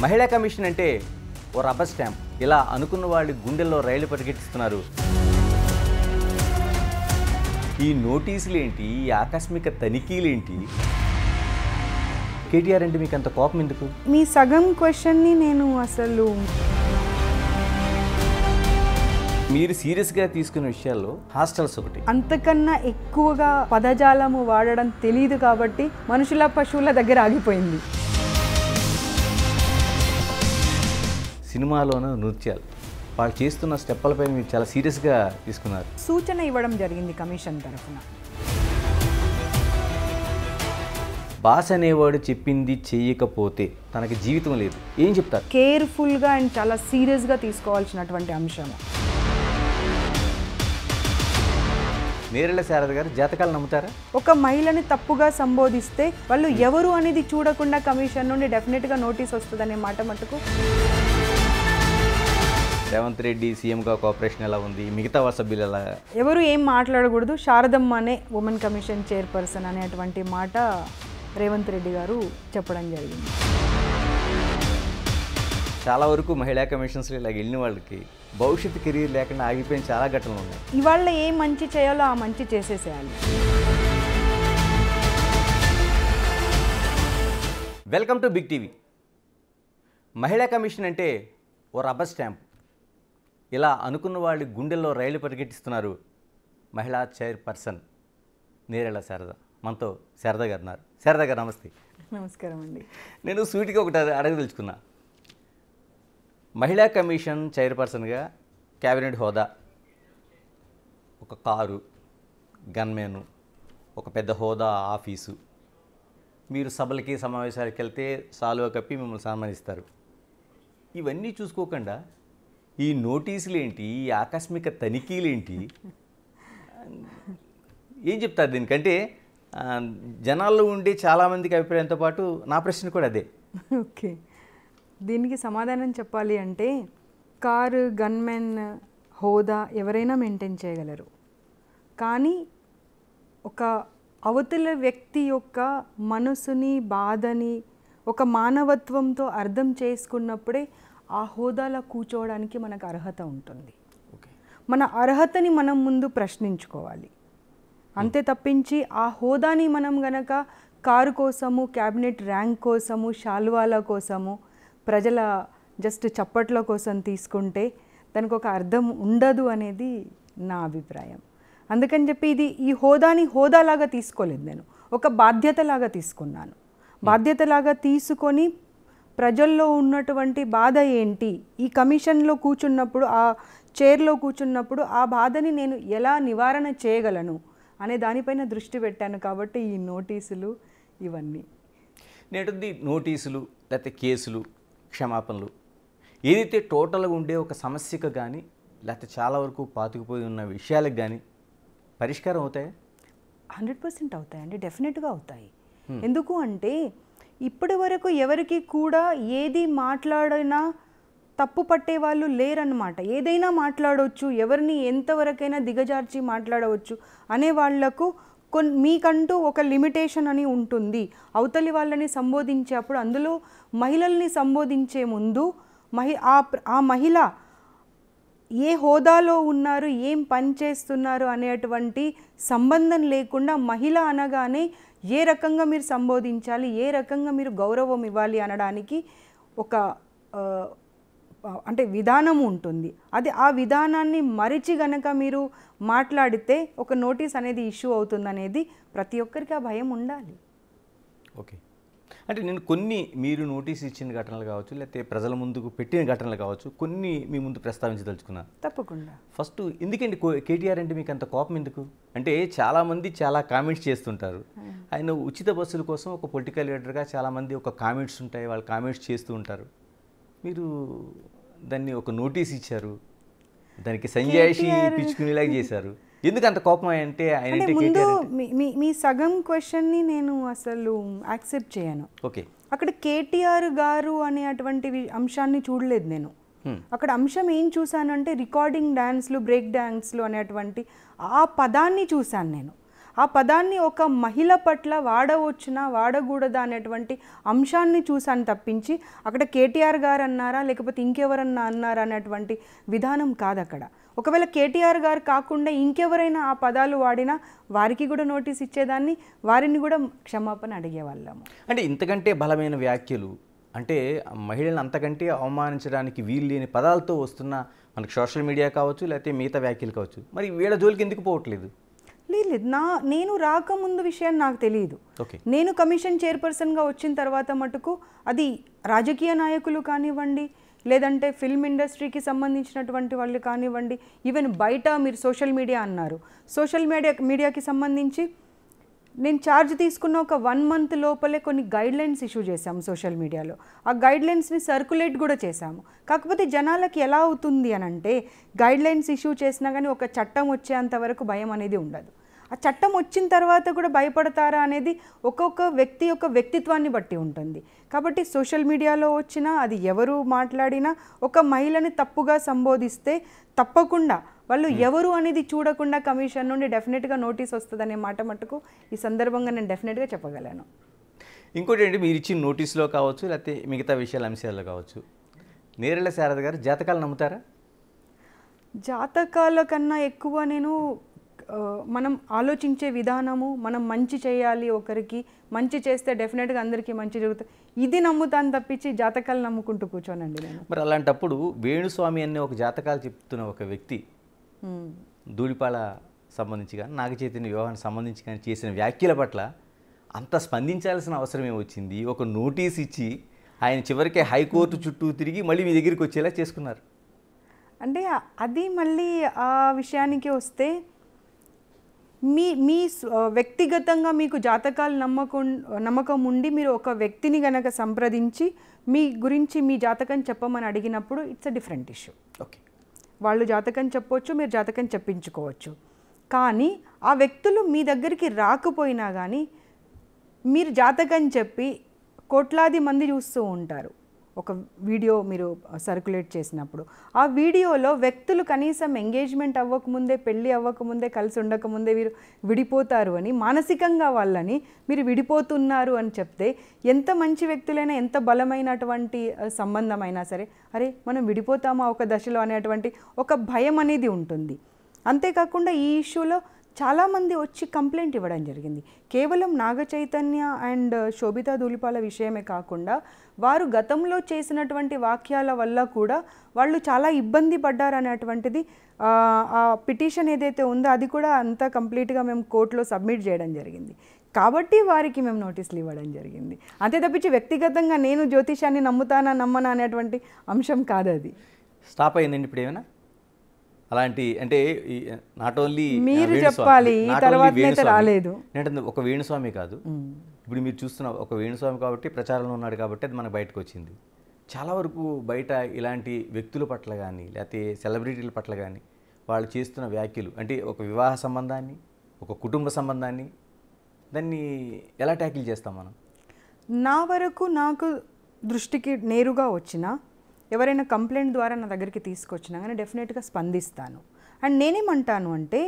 మహిళా కమిషన్ అంటే ఓ రబ్బర్ స్టాంప్. ఇలా అనుకున్న వాళ్ళ గుండెల్లో రైలు పరిగెట్టిస్తున్నారు. ఈ నోటీసులు ఏంటి, ఈ ఆకస్మిక తనిఖీలేంటి? కేటీఆర్ అంటే మీకు అంత కోపం ఎందుకు? మీ సగం క్వశ్చన్ని నేను అసలు మీరు సీరియస్గా తీసుకున్న విషయాల్లో హాస్టల్స్ ఒకటి. అంతకన్నా ఎక్కువగా పదజాలము వాడడం తెలియదు కాబట్టి మనుషుల పశువుల దగ్గర ఆగిపోయింది. సినిమాలోనూ నృత్యాలు వాళ్ళు చేస్తున్న స్టెప్పులపై మీరు చాలా సీరియస్గా తీసుకున్నారు. సూచన ఇవ్వడం జరిగింది కమిషన్ తరఫున. బాస్ అనేవాడు చెప్పింది చెయ్యకపోతే తనకి జీవితం లేదు, ఏం చెప్తారు? కేర్ఫుల్గా అండ్ చాలా సీరియస్గా తీసుకోవాల్సినటువంటి అంశం. నేరెళ్ళ శారద గారు జాతకాలు నమ్ముతారా? ఒక మహిళని తప్పుగా సంబోధిస్తే వాళ్ళు ఎవరు అనేది చూడకుండా కమిషన్ నుండి డెఫినెట్గా నోటీస్ వస్తుందనే మాట మటుకు. రేవంత్ రెడ్డి సీఎంగా కోఆపరేషన్ ఎలా ఉంది, మిగతా సభ్యులు ఎలా? ఎవరు ఏం మాట్లాడకూడదు, శారదమ్మనే ఉమెన్ కమిషన్ చైర్పర్సన్ అనేటువంటి మాట రేవంత్ రెడ్డి గారు చెప్పడం జరిగింది. చాలా వరకు మహిళా కమిషన్స్లో ఇలా వెళ్ళిన వాళ్ళకి భవిష్యత్తు కెరీర్ లేకుండా ఆగిపోయిన చాలా ఘటనలు ఉన్నాయి. ఇవాళ ఏ మంచి చేయాలో ఆ మంచి చేసేసేయాలి. Welcome to big TV. మహిళా కమిషన్ అంటే ఓ రబ్బర్ స్టాంప్. ఇలా అనుకున్న వాళ్ళ గుండెల్లో రైలు పరిగెట్టిస్తున్నారు మహిళా చైర్పర్సన్ నేరెళ్ళ శారద. మనతో శారద గారు ఉన్నారు. శారద గారు నమస్తే. నమస్కారం అండి. నేను సూటిగా ఒకటి అడగదలుచుకున్నా. మహిళా కమిషన్ చైర్పర్సన్గా క్యాబినెట్ హోదా, ఒక కారు, గన్మెను, ఒక పెద్ద హోదా ఆఫీసు, మీరు సభలకి సమావేశాలకు వెళ్తే సాలువా కప్పి మిమ్మల్ని సన్మానిస్తారు. ఇవన్నీ చూసుకోకుండా ఈ నోటీసులు ఏంటి, ఈ ఆకస్మిక తనిఖీలేంటి, ఏం చెప్తారు దీనికంటే? జనాల్లో ఉండే చాలామందికి అభిప్రాయంతో పాటు నా ప్రశ్న కూడా అదే. ఓకే, దీనికి సమాధానం చెప్పాలి అంటే కారు, గన్మెన్ హోదా ఎవరైనా మెయింటైన్ చేయగలరు. కానీ ఒక అవతల వ్యక్తి యొక్క మనసుని, బాధని ఒక మానవత్వంతో అర్థం చేసుకున్నప్పుడే ఆ హోదాలో కూర్చోవడానికి మనకు అర్హత ఉంటుంది. మన అర్హతని మనం ముందు ప్రశ్నించుకోవాలి. అంతే తప్పించి ఆ హోదాని మనం గనక కారు కోసము, క్యాబినెట్ ర్యాంక్ కోసము, శాల్వాల కోసము, ప్రజల జస్ట్ చప్పట్ల కోసం తీసుకుంటే దానికి ఒక అర్థం ఉండదు అనేది నా అభిప్రాయం. అందుకని చెప్పి ఈ హోదాని హోదాలాగా తీసుకోలేదు, నేను ఒక బాధ్యతలాగా తీసుకున్నాను. బాధ్యతలాగా తీసుకొని ప్రజల్లో ఉన్నటువంటి బాధ ఏంటి, ఈ కమిషన్లో కూర్చున్నప్పుడు, ఆ చైర్లో కూర్చున్నప్పుడు ఆ బాధని నేను ఎలా నివారణ చేయగలను అనే దానిపైన దృష్టి పెట్టాను. కాబట్టి ఈ నోటీసులు ఇవన్నీ నేటిది నోటీసులు లేకపోతే కేసులు, క్షమాపణలు ఏదైతే టోటల్గా ఉండే ఒక సమస్యకు కానీ లేకపోతే చాలా వరకు పాతుకుపోయి ఉన్న విషయాలకు కానీ పరిష్కారం అవుతాయి? 100% అవుతాయండి, డెఫినెట్గా అవుతాయి. ఎందుకు అంటే ఇప్పటి వరకు ఎవరికి కూడా ఏది మాట్లాడినా తప్పు పట్టే వాళ్ళు లేరన్నమాట. ఏదైనా మాట్లాడవచ్చు, ఎవరిని ఎంతవరకైనా దిగజార్చి మాట్లాడవచ్చు అనే వాళ్లకు మీకంటూ ఒక లిమిటేషన్ అని ఉంటుంది. అవతలి వాళ్ళని సంబోధించేప్పుడు అందులో మహిళల్ని సంబోధించే ముందు ఆ మహిళ ఏ హోదాలో ఉన్నారు, ఏం పని చేస్తున్నారు అనేటువంటి సంబంధం లేకుండా మహిళ అనగానే ఏ రకంగా మీరు సంబోధించాలి, ఏ రకంగా మీరు గౌరవం ఇవ్వాలి అనడానికి ఒక అంటే విధానం ఉంటుంది. అది ఆ విధానాన్ని మరిచి గనక మీరు మాట్లాడితే ఒక నోటీస్ అనేది ఇష్యూ అవుతుందనేది ప్రతి ఒక్కరికి ఆ భయం ఉండాలి. ఓకే, అంటే నేను కొన్ని మీరు నోటీస్ ఇచ్చిన ఘటనలు కావచ్చు, లేకపోతే ప్రజల ముందుకు పెట్టిన ఘటనలు కావచ్చు, కొన్ని మీ ముందు ప్రస్తావించదలుచుకున్నాను. తప్పకుండా. ఫస్ట్ ఎందుకండి కేటీఆర్ అంటే మీకు అంత కోపం ఎందుకు? అంటే చాలామంది చాలా కామెంట్స్ చేస్తుంటారు. ఆయన ఉచిత బస్సుల కోసం ఒక పొలిటికల్ లీడర్గా చాలామంది ఒక కామెంట్స్ ఉంటాయి, వాళ్ళు కామెంట్స్ చేస్తూ ఉంటారు. మీరు దాన్ని ఒక నోటీస్ ఇచ్చారు, దానికి సంజాయిషి పిచ్చుకునేలాగా చేశారు. ఎందుకు అంత కోపం అంటే ఆయన? ముందు మీ సగం క్వశ్చన్ని నేను అసలు యాక్సెప్ట్ చేయను. ఓకే, అక్కడ కేటీఆర్ గారు అనేటువంటి అంశాన్ని చూడలేదు నేను. అక్కడ అంశం ఏం చూశానంటే రికార్డింగ్ డ్యాన్స్లు, బ్రేక్ డ్యాన్స్లు అనేటువంటి ఆ పదాన్ని చూశాను నేను. ఆ పదాన్ని ఒక మహిళ పట్ల వాడవచ్చునా వాడకూడదా అనేటువంటి అంశాన్ని చూసాను తప్పించి అక్కడ కేటీఆర్ గారు అన్నారా లేకపోతే ఇంకెవరన్నా అన్నారా అనేటువంటి విధానం కాదు అక్కడ. ఒకవేళ కేటీఆర్ గారు కాకుండా ఇంకెవరైనా ఆ పదాలు వాడినా వారికి కూడా నోటీస్ ఇచ్చేదాన్ని, వారిని కూడా క్షమాపణ అడిగేవాళ్ళము. అంటే ఇంతకంటే బలమైన వ్యాఖ్యలు, అంటే మహిళలను అంతకంటే అవమానించడానికి వీలు లేని పదాలతో వస్తున్న మనకు సోషల్ మీడియా కావచ్చు, లేకపోతే మిగతా వ్యాఖ్యలు కావచ్చు, మరి వీళ్ళ జోలికి ఎందుకు పోవట్లేదు? లేదు, నేను రాకముందు విషయం నాకు తెలియదు. ఓకే, నేను కమిషన్ చైర్పర్సన్గా వచ్చిన తర్వాత మటుకు అది రాజకీయ నాయకులు కానివ్వండి, లేదంటే ఫిల్మ్ ఇండస్ట్రీకి సంబంధించినటువంటి వాళ్ళు కానివ్వండి, ఈవెన్ బయట మీరు సోషల్ మీడియా అన్నారు, సోషల్ మీడియాకి సంబంధించి నేను ఛార్జ్ తీసుకున్న ఒక 1 month లోపలే కొన్ని గైడ్లైన్స్ ఇష్యూ చేశాము సోషల్ మీడియాలో. ఆ గైడ్లైన్స్ని సర్క్యులేట్ కూడా చేశాము. కాకపోతే జనాలకి ఎలా అవుతుంది అని అంటే, గైడ్లైన్స్ ఇష్యూ చేసినా కానీ ఒక చట్టం వచ్చేంత వరకు భయం అనేది ఉండదు. ఆ చట్టం వచ్చిన తర్వాత కూడా భయపడతారా అనేది ఒక్కొక్క వ్యక్తి యొక్క వ్యక్తిత్వాన్ని బట్టి ఉంటుంది. కాబట్టి సోషల్ మీడియాలో వచ్చినా అది ఎవరు మాట్లాడినా ఒక మహిళని తప్పుగా సంబోధిస్తే తప్పకుండా వాళ్ళు ఎవరు అనేది చూడకుండా కమిషన్ నుండి డెఫినెట్గా నోటీస్ వస్తుందనే మాట మటుకు ఈ సందర్భంగా నేను డెఫినెట్గా చెప్పగలను. ఇంకోటి ఏంటి, మీరు ఇచ్చిన నోటీసులో కావచ్చు, లేకపోతే మిగతా అంశాల్లో కావచ్చు, నేరెళ్ళ శారద గారు జాతకాలు నమ్ముతారా? జాతకాల కన్నా ఎక్కువ నేను మనం ఆలోచించే విధానము, మనం మంచి చేయాలి, ఒకరికి మంచి చేస్తే డెఫినెట్గా అందరికీ మంచి జరుగుతుంది, ఇది నమ్ముతాను తప్పించి జాతకాలు నమ్ముకుంటూ కూర్చోనండి నేను. మరి అలాంటప్పుడు వేణుస్వామి అనే ఒక జాతకాలు చెప్తున్న ఒక వ్యక్తి ధూళిపాల సంబంధించి కానీ నాగ చైతన్య వివాహానికి సంబంధించి కానీ చేసిన వ్యాఖ్యల పట్ల అంత స్పందించాల్సిన అవసరం ఏమొచ్చింది? ఒక నోటీస్ ఇచ్చి ఆయన చివరికి హైకోర్టు చుట్టూ తిరిగి మళ్ళీ మీ దగ్గరికి వచ్చేలా చేసుకున్నారు. అంటే అది మళ్ళీ ఆ విషయానికి వస్తే మీ వ్యక్తిగతంగా మీకు జాతకాలు నమ్మకం ఉండి మీరు ఒక వ్యక్తిని గనక సంప్రదించి మీ గురించి మీ జాతకం చెప్పమని అడిగినప్పుడు it's a different issue. Okay, వాళ్ళు జాతకం చెప్పవచ్చు, మీరు జాతకం చెప్పించుకోవచ్చు. కానీ ఆ వ్యక్తులు మీ దగ్గరికి రాకపోయినా కానీ మీరు జాతకం చెప్పి కోట్లాది మంది చూస్తూ ఉంటారు. ఒక వీడియో మీరు సర్క్యులేట్ చేసినప్పుడు ఆ వీడియోలో వ్యక్తులు కనీసం ఎంగేజ్మెంట్ అవ్వకముందే, పెళ్ళి అవ్వకముందే, కలిసి ఉండకముందే వీరు విడిపోతారు అని మానసికంగా వాళ్ళని మీరు విడిపోతున్నారు అని చెప్తే ఎంత మంచి వ్యక్తులైనా, ఎంత బలమైనటువంటి సంబంధమైనా సరే అరే మనం విడిపోతామా ఒక దశలో అనేటువంటి ఒక భయం అనేది ఉంటుంది. అంతేకాకుండా ఈ ఇష్యూలో చాలామంది వచ్చి కంప్లైంట్ ఇవ్వడం జరిగింది. కేవలం నాగ చైతన్య అండ్ శోభితా ధూళిపాల విషయమే కాకుండా వారు గతంలో చేసినటువంటి వాక్యాల వల్ల కూడా వాళ్ళు చాలా ఇబ్బంది పడ్డారు అనేటువంటిది ఆ పిటిషన్ ఏదైతే ఉందో అది కూడా అంతా కంప్లీట్గా మేము కోర్టులో సబ్మిట్ చేయడం జరిగింది. కాబట్టి వారికి మేము నోటీసులు ఇవ్వడం జరిగింది. అంతే తప్పించి వ్యక్తిగతంగా నేను జ్యోతిషాన్ని నమ్ముతానా నమ్మనా అనేటువంటి అంశం కాదు. అది స్టాప్ అయిందండి ఇప్పుడు ఏమైనా అలాంటి? అంటే నాట్ ఓన్లీ మీరు చెప్పాలి, ఈ తర్వాత రాలేదు. అంటే ఒక వేణుస్వామి కాదు, ఇప్పుడు మీరు చూస్తున్న ఒక వేణుస్వామి కాబట్టి ప్రచారంలో ఉన్నాడు కాబట్టి అది మనకు బయటకు వచ్చింది. చాలా వరకు బయట ఇలాంటి వ్యక్తుల పట్ల కానీ లేకపోతే సెలబ్రిటీల పట్ల కానీ వాళ్ళు చేస్తున్న వ్యాఖ్యలు, అంటే ఒక వివాహ సంబంధాన్ని, ఒక కుటుంబ సంబంధాన్ని, దాన్ని ఎలా ట్యాకిల్ చేస్తాం మనం? నా వరకు నాకు దృష్టికి నేరుగా వచ్చినా, ఎవరైనా కంప్లైంట్ ద్వారా నా దగ్గరికి తీసుకొచ్చినా కానీ డెఫినెట్గా స్పందిస్తాను. అండ్ నేనేమంటాను అంటే,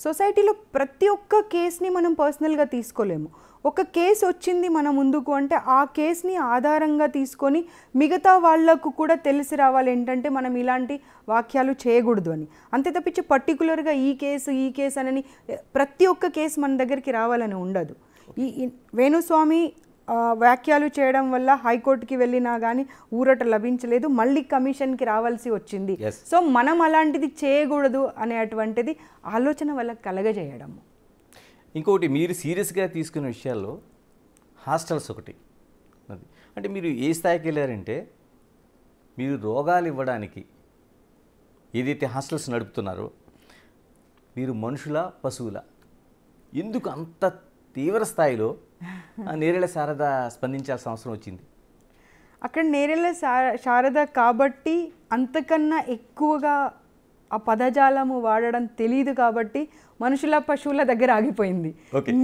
సొసైటీలో ప్రతి ఒక్క కేసుని మనం పర్సనల్గా తీసుకోలేము. ఒక కేసు వచ్చింది మన ముందుకు అంటే ఆ కేసుని ఆధారంగా తీసుకొని మిగతా వాళ్లకు కూడా తెలిసి రావాలి ఏంటంటే మనం ఇలాంటి వాక్యాలు చేయకూడదు అని. అంతే తప్పించి పర్టికులర్గా ఈ కేసు అని ప్రతి ఒక్క కేసు మన దగ్గరికి రావాలని ఉండదు. ఈ వేణుస్వామి వ్యాఖ్యలు చేయడం వల్ల హైకోర్టుకి వెళ్ళినా కానీ ఊరట లభించలేదు, మళ్ళీ కమిషన్కి రావాల్సి వచ్చింది. సో మనం అలాంటిది చేయకూడదు అనేటువంటిది ఆలోచన వాళ్ళకి కలగజేయడము. ఇంకొకటి మీరు సీరియస్గా తీసుకున్న విషయాల్లో హాస్టల్స్ ఒకటి అది. అంటే మీరు ఏ స్థాయికి వెళ్ళారంటే, మీరు రోగాలు ఇవ్వడానికి ఏదైతే హాస్టల్స్ నడుపుతున్నారో మీరు మనుషుల పశువుల, ఎందుకు అంత తీవ్ర స్థాయిలో నేరెళ్ళ శారద స్పందించాల్సిన అవసరం వచ్చింది? అక్కడ నేరెళ్ళ శారద కాబట్టి అంతకన్నా ఎక్కువగా ఆ పదజాలము వాడడం తెలియదు కాబట్టి మనుషుల పశువుల దగ్గర ఆగిపోయింది.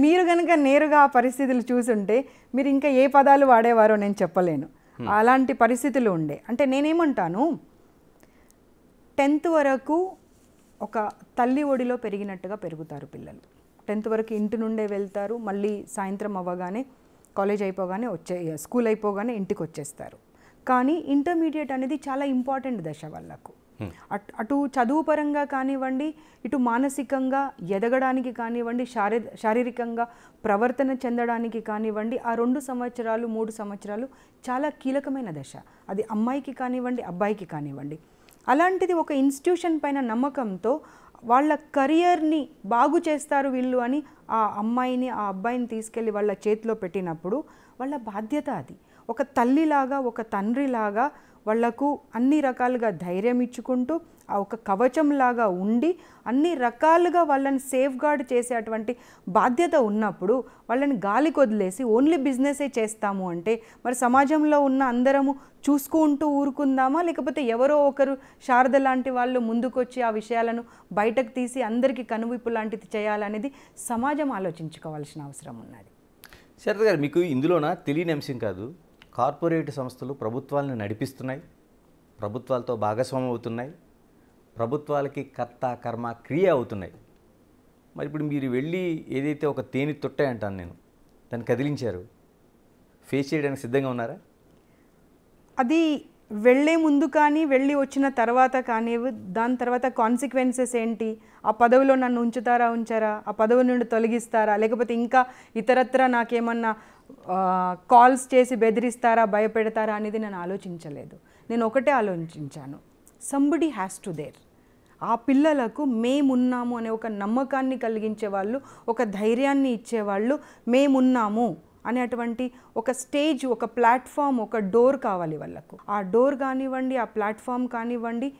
మీరు కనుక నేరుగా ఆ పరిస్థితులు చూసుంటే మీరు ఇంకా ఏ పదాలు వాడేవారో నేను చెప్పలేను. అలాంటి పరిస్థితులు ఉండే. అంటే నేనేమంటాను, 10th వరకు ఒక తల్లి ఒడిలో పెరిగినట్టుగా పెరుగుతారు పిల్లలు. 10th వరకు ఇంటి నుండే వెళ్తారు, మళ్ళీ సాయంత్రం అవ్వగానే కాలేజ్ అయిపోగానే స్కూల్ అయిపోగానే ఇంటికి వచ్చేస్తారు. కానీ ఇంటర్మీడియట్ అనేది చాలా ఇంపార్టెంట్ దశ వాళ్ళకు. అటు చదువు పరంగా కానివ్వండి, ఇటు మానసికంగా ఎదగడానికి కానివ్వండి, శారీరకంగా ప్రవర్తన చెందడానికి కానివ్వండి, ఆ 2 సంవత్సరాలు 3 సంవత్సరాలు చాలా కీలకమైన దశ. అది అమ్మాయికి కానివ్వండి, అబ్బాయికి కానివ్వండి. అలాంటిది ఒక ఇన్స్టిట్యూషన్ పైన నమ్మకంతో వాళ్ళ కెరియర్ని బాగు చేస్తారు వీళ్ళు అని ఆ అమ్మాయిని ఆ అబ్బాయిని తీసుకెళ్ళి వాళ్ళ చేతిలో పెట్టినప్పుడు వాళ్ళ బాధ్యత అది. ఒక తల్లిలాగా ఒక తండ్రిలాగా వాళ్లకు అన్ని రకాలుగా ధైర్యం ఇచ్చుకుంటూ ఆ ఒక కవచంలాగా ఉండి అన్ని రకాలుగా వాళ్ళని సేఫ్ గార్డ్ చేసేటువంటి బాధ్యత ఉన్నప్పుడు వాళ్ళని గాలికి వదిలేసి ఓన్లీ బిజినెసే చేస్తాము అంటే మరి సమాజంలో ఉన్న అందరము చూసుకుంటూ ఊరుకుందామా, లేకపోతే ఎవరో ఒకరు శారద లాంటి వాళ్ళు ముందుకొచ్చి ఆ విషయాలను బయటకు తీసి అందరికీ కనువిప్పు లాంటిది చేయాలనేది సమాజం ఆలోచించుకోవాల్సిన అవసరం ఉన్నది. శారద గారు, మీకు ఇందులోన తెలియని అంశం కాదు, కార్పొరేట్ సంస్థలు ప్రభుత్వాలను నడిపిస్తున్నాయి, ప్రభుత్వాలతో భాగస్వామ్యం అవుతున్నాయి, ప్రభుత్వాలకి కర్త కర్మ క్రియ అవుతున్నాయి. మరి ఇప్పుడు మీరు వెళ్ళి ఏదైతే ఒక తేనె తొట్టే అంటాను నేను, దాన్ని కదిలించారు, ఫేస్ చేయడానికి సిద్ధంగా ఉన్నారా? అది వెళ్ళే ముందు కానీ వెళ్ళి వచ్చిన తర్వాత కానీ దాని తర్వాత కాన్సిక్వెన్సెస్ ఏంటి, ఆ పదవిలో నన్ను ఉంచారా, ఆ పదవి నుండి తొలగిస్తారా, లేకపోతే ఇంకా ఇతరత్ర నాకేమన్నా కాల్స్ చేసి బెదిరిస్తారా, భయపెడతారా అనేది నేను ఆలోచించలేదు. నేను ఒకటే ఆలోచించాను, సంబడి హ్యాస్ టు దేర్. ఆ పిల్లలకు మేమున్నాము అనే ఒక నమ్మకాన్ని కలిగించే వాళ్ళు, ఒక ధైర్యాన్ని ఇచ్చేవాళ్ళు, మేమున్నాము అనేటువంటి ఒక స్టేజ్, ఒక ప్లాట్ఫామ్, ఒక డోర్ కావాలి వాళ్ళకు. ఆ డోర్ కానివ్వండి, ఆ ప్లాట్ఫామ్ కానివ్వండి,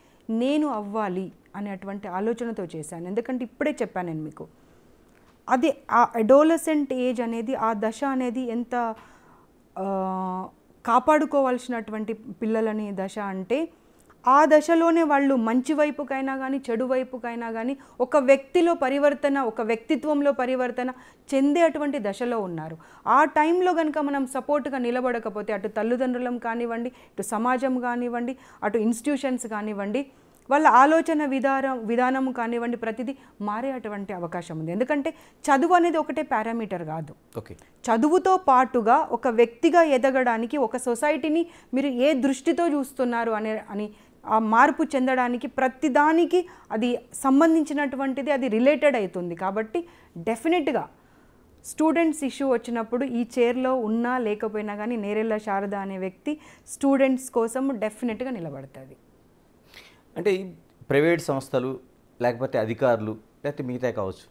నేను అవ్వాలి అనేటువంటి ఆలోచనతో చేశాను. ఎందుకంటే ఇప్పుడే చెప్పాను నేను మీకు, అది ఆ అడోలసెంట్ ఏజ్ అనేది, ఆ దశ అనేది ఎంత కాపాడుకోవాల్సినటువంటి పిల్లలని దశ అంటే, ఆ దశలోనే వాళ్ళు మంచి వైపుకైనా కానీ చెడు వైపుకైనా కానీ ఒక వ్యక్తిలో పరివర్తన, ఒక వ్యక్తిత్వంలో పరివర్తన చెందే అటువంటి దశలో ఉన్నారు. ఆ టైంలో కనుక మనం సపోర్ట్గా నిలబడకపోతే అటు తల్లిదండ్రులం కానివ్వండి, ఇటు సమాజం కానివ్వండి, అటు ఇన్స్టిట్యూషన్స్ కానివ్వండి, వాళ్ళ ఆలోచన విధానము కానివ్వండి, ప్రతిదీ మారే అటువంటి అవకాశం ఉంది. ఎందుకంటే చదువు అనేది ఒకటే పారామీటర్ కాదు. చదువుతో పాటుగా ఒక వ్యక్తిగా ఎదగడానికి, ఒక సొసైటీని మీరు ఏ దృష్టితో చూస్తున్నారు అని ఆ మార్పు చెందడానికి ప్రతిదానికి అది సంబంధించినటువంటిది, అది రిలేటెడ్ అవుతుంది. కాబట్టి డెఫినెట్గా స్టూడెంట్స్ ఇష్యూ వచ్చినప్పుడు ఈ చైర్లో ఉన్నా లేకపోయినా కానీ నేరెళ్ళ శారద అనే వ్యక్తి స్టూడెంట్స్ కోసం డెఫినెట్గా నిలబడుతుంది. అంటే ప్రైవేట్ సంస్థలు లేకపోతే అధికారులు లేకపోతే మిగతా కావచ్చు,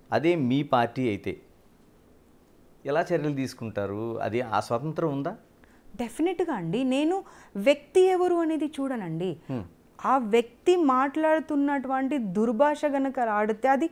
అదే మీ పార్టీ అయితే ఎలా చర్యలు తీసుకుంటారు? అది ఆ స్వాతంత్రం ఉందా? డెఫినెట్గా అండి. నేను వ్యక్తి ఎవరు అనేది చూడనండి. ఆ వ్యక్తి మాట్లాడుతున్నటువంటి దుర్భాష గనక ఆడితే అది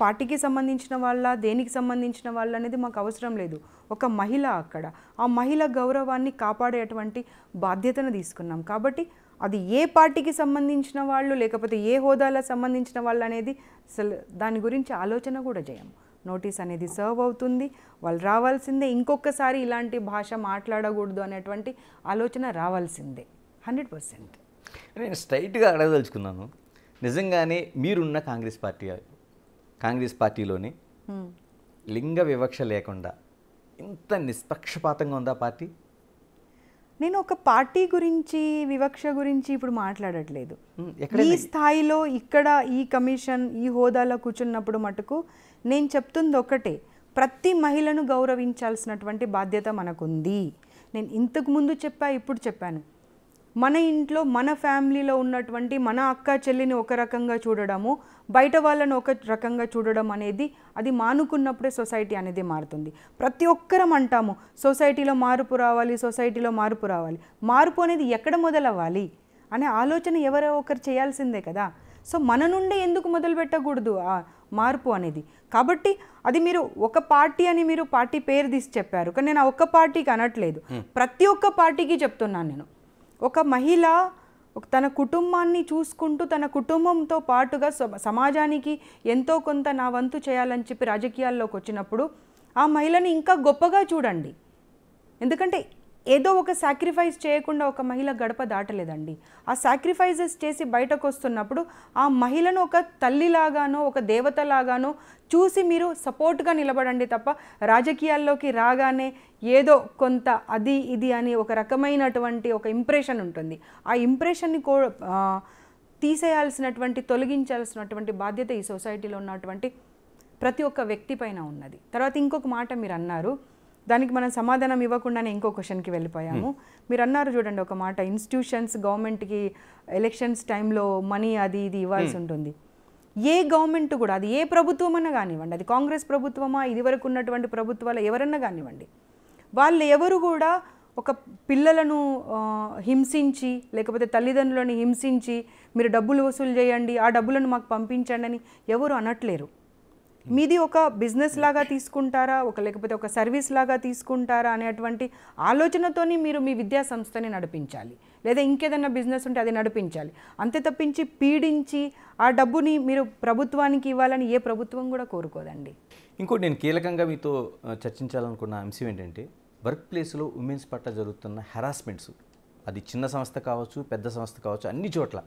పార్టీకి సంబంధించిన వాళ్ళ, దేనికి సంబంధించిన వాళ్ళ అనేది మాకు అవసరం లేదు. ఒక మహిళ అక్కడ, ఆ మహిళ గౌరవాన్ని కాపాడేటువంటి బాధ్యతను తీసుకున్నాం. కాబట్టి అది ఏ పార్టీకి సంబంధించిన వాళ్ళు లేకపోతే ఏ హోదాలో సంబంధించిన వాళ్ళు అనేది అసలు దాని గురించి ఆలోచన కూడా చేయము. నోటీస్ అనేది సర్వ్ అవుతుంది, వాళ్ళు రావాల్సిందే. ఇంకొకసారి ఇలాంటి భాష మాట్లాడకూడదు అనేటువంటి ఆలోచన రావాల్సిందే 100%. నేను స్ట్రైట్గా అడగదలుచుకున్నాను, నిజంగానే మీరున్న కాంగ్రెస్ పార్టీలోని లింగ వివక్ష లేకుండా ఇంత నిష్పక్షపాతంగా ఉందా పార్టీ? నేను ఒక పార్టీ గురించి, వివక్ష గురించి ఇప్పుడు మాట్లాడట్లేదు. ఈ స్థాయిలో ఇక్కడ ఈ కమిషన్, ఈ హోదాలో కూర్చున్నప్పుడు మటుకు నేను చెప్తుంది ఒకటే, ప్రతి మహిళను గౌరవించాల్సినటువంటి బాధ్యత మనకుంది. నేను ఇంతకుముందు చెప్పా, ఇప్పుడు చెప్పాను. మన ఇంట్లో, మన ఫ్యామిలీలో ఉన్నటువంటి మన అక్క చెల్లిని ఒక రకంగా చూడడము, బయట వాళ్ళను ఒక రకంగా చూడడం అనేది అది మానుకున్నప్పుడే సొసైటీ అనేది మారుతుంది. ప్రతి ఒక్కరం అంటాము సొసైటీలో మార్పు రావాలి, సొసైటీలో మార్పు రావాలి. మార్పు అనేది ఎక్కడ మొదలవ్వాలి అనే ఆలోచన ఎవరో ఒకరు చేయాల్సిందే కదా. సో మన నుండే ఎందుకు మొదలు పెట్టకూడదు ఆ మార్పు అనేది? కాబట్టి అది మీరు ఒక పార్టీ అని మీరు పార్టీ పేరు తీసి చెప్పారు, కానీ నేను ఆ ఒక్క పార్టీకి అనట్లేదు, ప్రతి ఒక్క పార్టీకి చెప్తున్నాను నేను. ఒక మహిళ తన కుటుంబాన్ని చూసుకుంటూ తన కుటుంబంతో పాటుగా సమాజానికి ఎంతో కొంత నా వంతు చేయాలని చెప్పి రాజకీయాల్లోకి వచ్చినప్పుడు ఆ మహిళని ఇంకా గొప్పగా చూడండి. ఎందుకంటే ఏదో ఒక సాక్రిఫైస్ చేయకుండా ఒక మహిళ గడప దాటలేదండి. ఆ సాక్రిఫైజెస్ చేసి బయటకు వస్తున్నప్పుడు ఆ మహిళను ఒక తల్లిలాగానో ఒక దేవతలాగానో చూసి మీరు సపోర్ట్గా నిలబడండి తప్ప రాజకీయాల్లోకి రాగానే ఏదో కొంత అది ఇది అని ఒక రకమైనటువంటి ఒక ఇంప్రెషన్ ఉంటుంది. ఆ ఇంప్రెషన్ని తీసేయాల్సినటువంటి తొలగించాల్సినటువంటి బాధ్యత ఈ సొసైటీలో ఉన్నటువంటి ప్రతి ఒక్క వ్యక్తి పైన ఉన్నది. తర్వాత ఇంకొక మాట మీరు అన్నారు, దానికి మనం సమాధానం ఇవ్వకుండానే ఇంకో క్వశ్చన్కి వెళ్ళిపోయాము. మీరు అన్నారు చూడండి ఒక మాట, ఇన్స్టిట్యూషన్స్ గవర్నమెంట్కి ఎలక్షన్స్ టైంలో మనీ అది ఇది ఇవ్వాల్సి ఉంటుంది. ఏ గవర్నమెంట్ కూడా, అది ఏ ప్రభుత్వం అన్నా కానివ్వండి, అది కాంగ్రెస్ ప్రభుత్వమా ఇదివరకు ఉన్నటువంటి ప్రభుత్వాలు ఎవరన్నా కానివ్వండి, వాళ్ళు ఎవరు కూడా ఒక పిల్లలను హింసించి లేకపోతే తల్లిదండ్రులను హింసించి మీరు డబ్బులు వసూలు చేయండి, ఆ డబ్బులను మాకు పంపించండి అని ఎవరు అనట్లేరు. మీది ఒక బిజినెస్ లాగా తీసుకుంటారా, లేకపోతే ఒక సర్వీస్ లాగా తీసుకుంటారా అనేటువంటి ఆలోచనతోని మీరు మీ విద్యా సంస్థని నడిపించాలి, లేదా ఇంకేదైనా బిజినెస్ ఉంటే అది నడిపించాలి. అంతే తప్పించి పీడించి ఆ డబ్బుని మీరు ప్రభుత్వానికి ఇవ్వాలని ఏ ప్రభుత్వం కూడా కోరుకోదండి. ఇంకోటి నేను కీలకంగా మీతో చర్చించాలనుకున్న అంశం ఏంటంటే, వర్క్ ప్లేస్లో ఉమెన్స్ పట్ల జరుగుతున్న హెరాస్మెంట్స్, అది చిన్న సంస్థ కావచ్చు పెద్ద సంస్థ కావచ్చు, అన్ని చోట్ల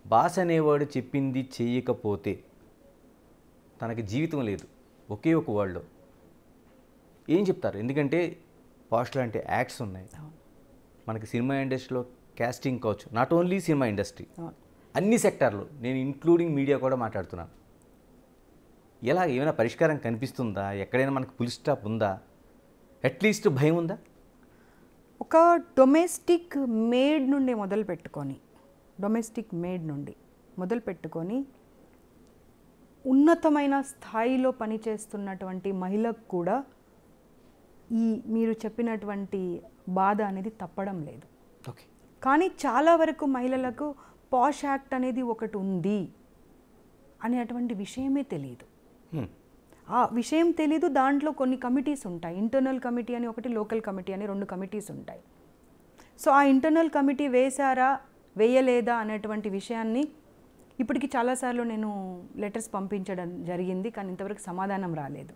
బాస్ అనేవాడు చెప్పింది చేయకపోతే తనకి జీవితం లేదు. ఒకే ఒక వరల్డ్లో ఏం చెప్తారు? ఎందుకంటే పోస్ట్ లాంటి యాక్ట్స్ ఉన్నాయి మనకి. సినిమా ఇండస్ట్రీలో కాస్టింగ్ కావచ్చు, నాట్ ఓన్లీ సినిమా ఇండస్ట్రీ, అన్ని సెక్టార్లు, నేను ఇంక్లూడింగ్ మీడియా కూడా మాట్లాడుతున్నాను. ఎలా ఏమైనా పరిష్కారం కనిపిస్తుందా? ఎక్కడైనా మనకు ఫుల్ స్టాప్ ఉందా? అట్లీస్ట్ భయం ఉందా? ఒక డొమెస్టిక్ మేడ్ నుండి మొదలు పెట్టుకొని ఉన్నతమైన స్థాయిలో పనిచేస్తున్నటువంటి మహిళకు కూడా ఈ మీరు చెప్పినటువంటి బాధ అనేది తప్పడం లేదు. ఓకే, కానీ చాలా వరకు మహిళలకు పాష్ యాక్ట్ అనేది ఒకటి ఉంది అనేటువంటి విషయమే తెలియదు. ఆ విషయం తెలీదు. దాంట్లో కొన్ని కమిటీస్ ఉంటాయి, ఇంటర్నల్ కమిటీ అని ఒకటి, లోకల్ కమిటీ అని 2 కమిటీస్ ఉంటాయి. సో ఆ ఇంటర్నల్ కమిటీ వేశారా వేయలేదా అనేటువంటి విషయాన్ని ఇప్పటికి చాలాసార్లు నేను లెటర్స్ పంపించడం జరిగింది, కానీ ఇంతవరకు సమాధానం రాలేదు.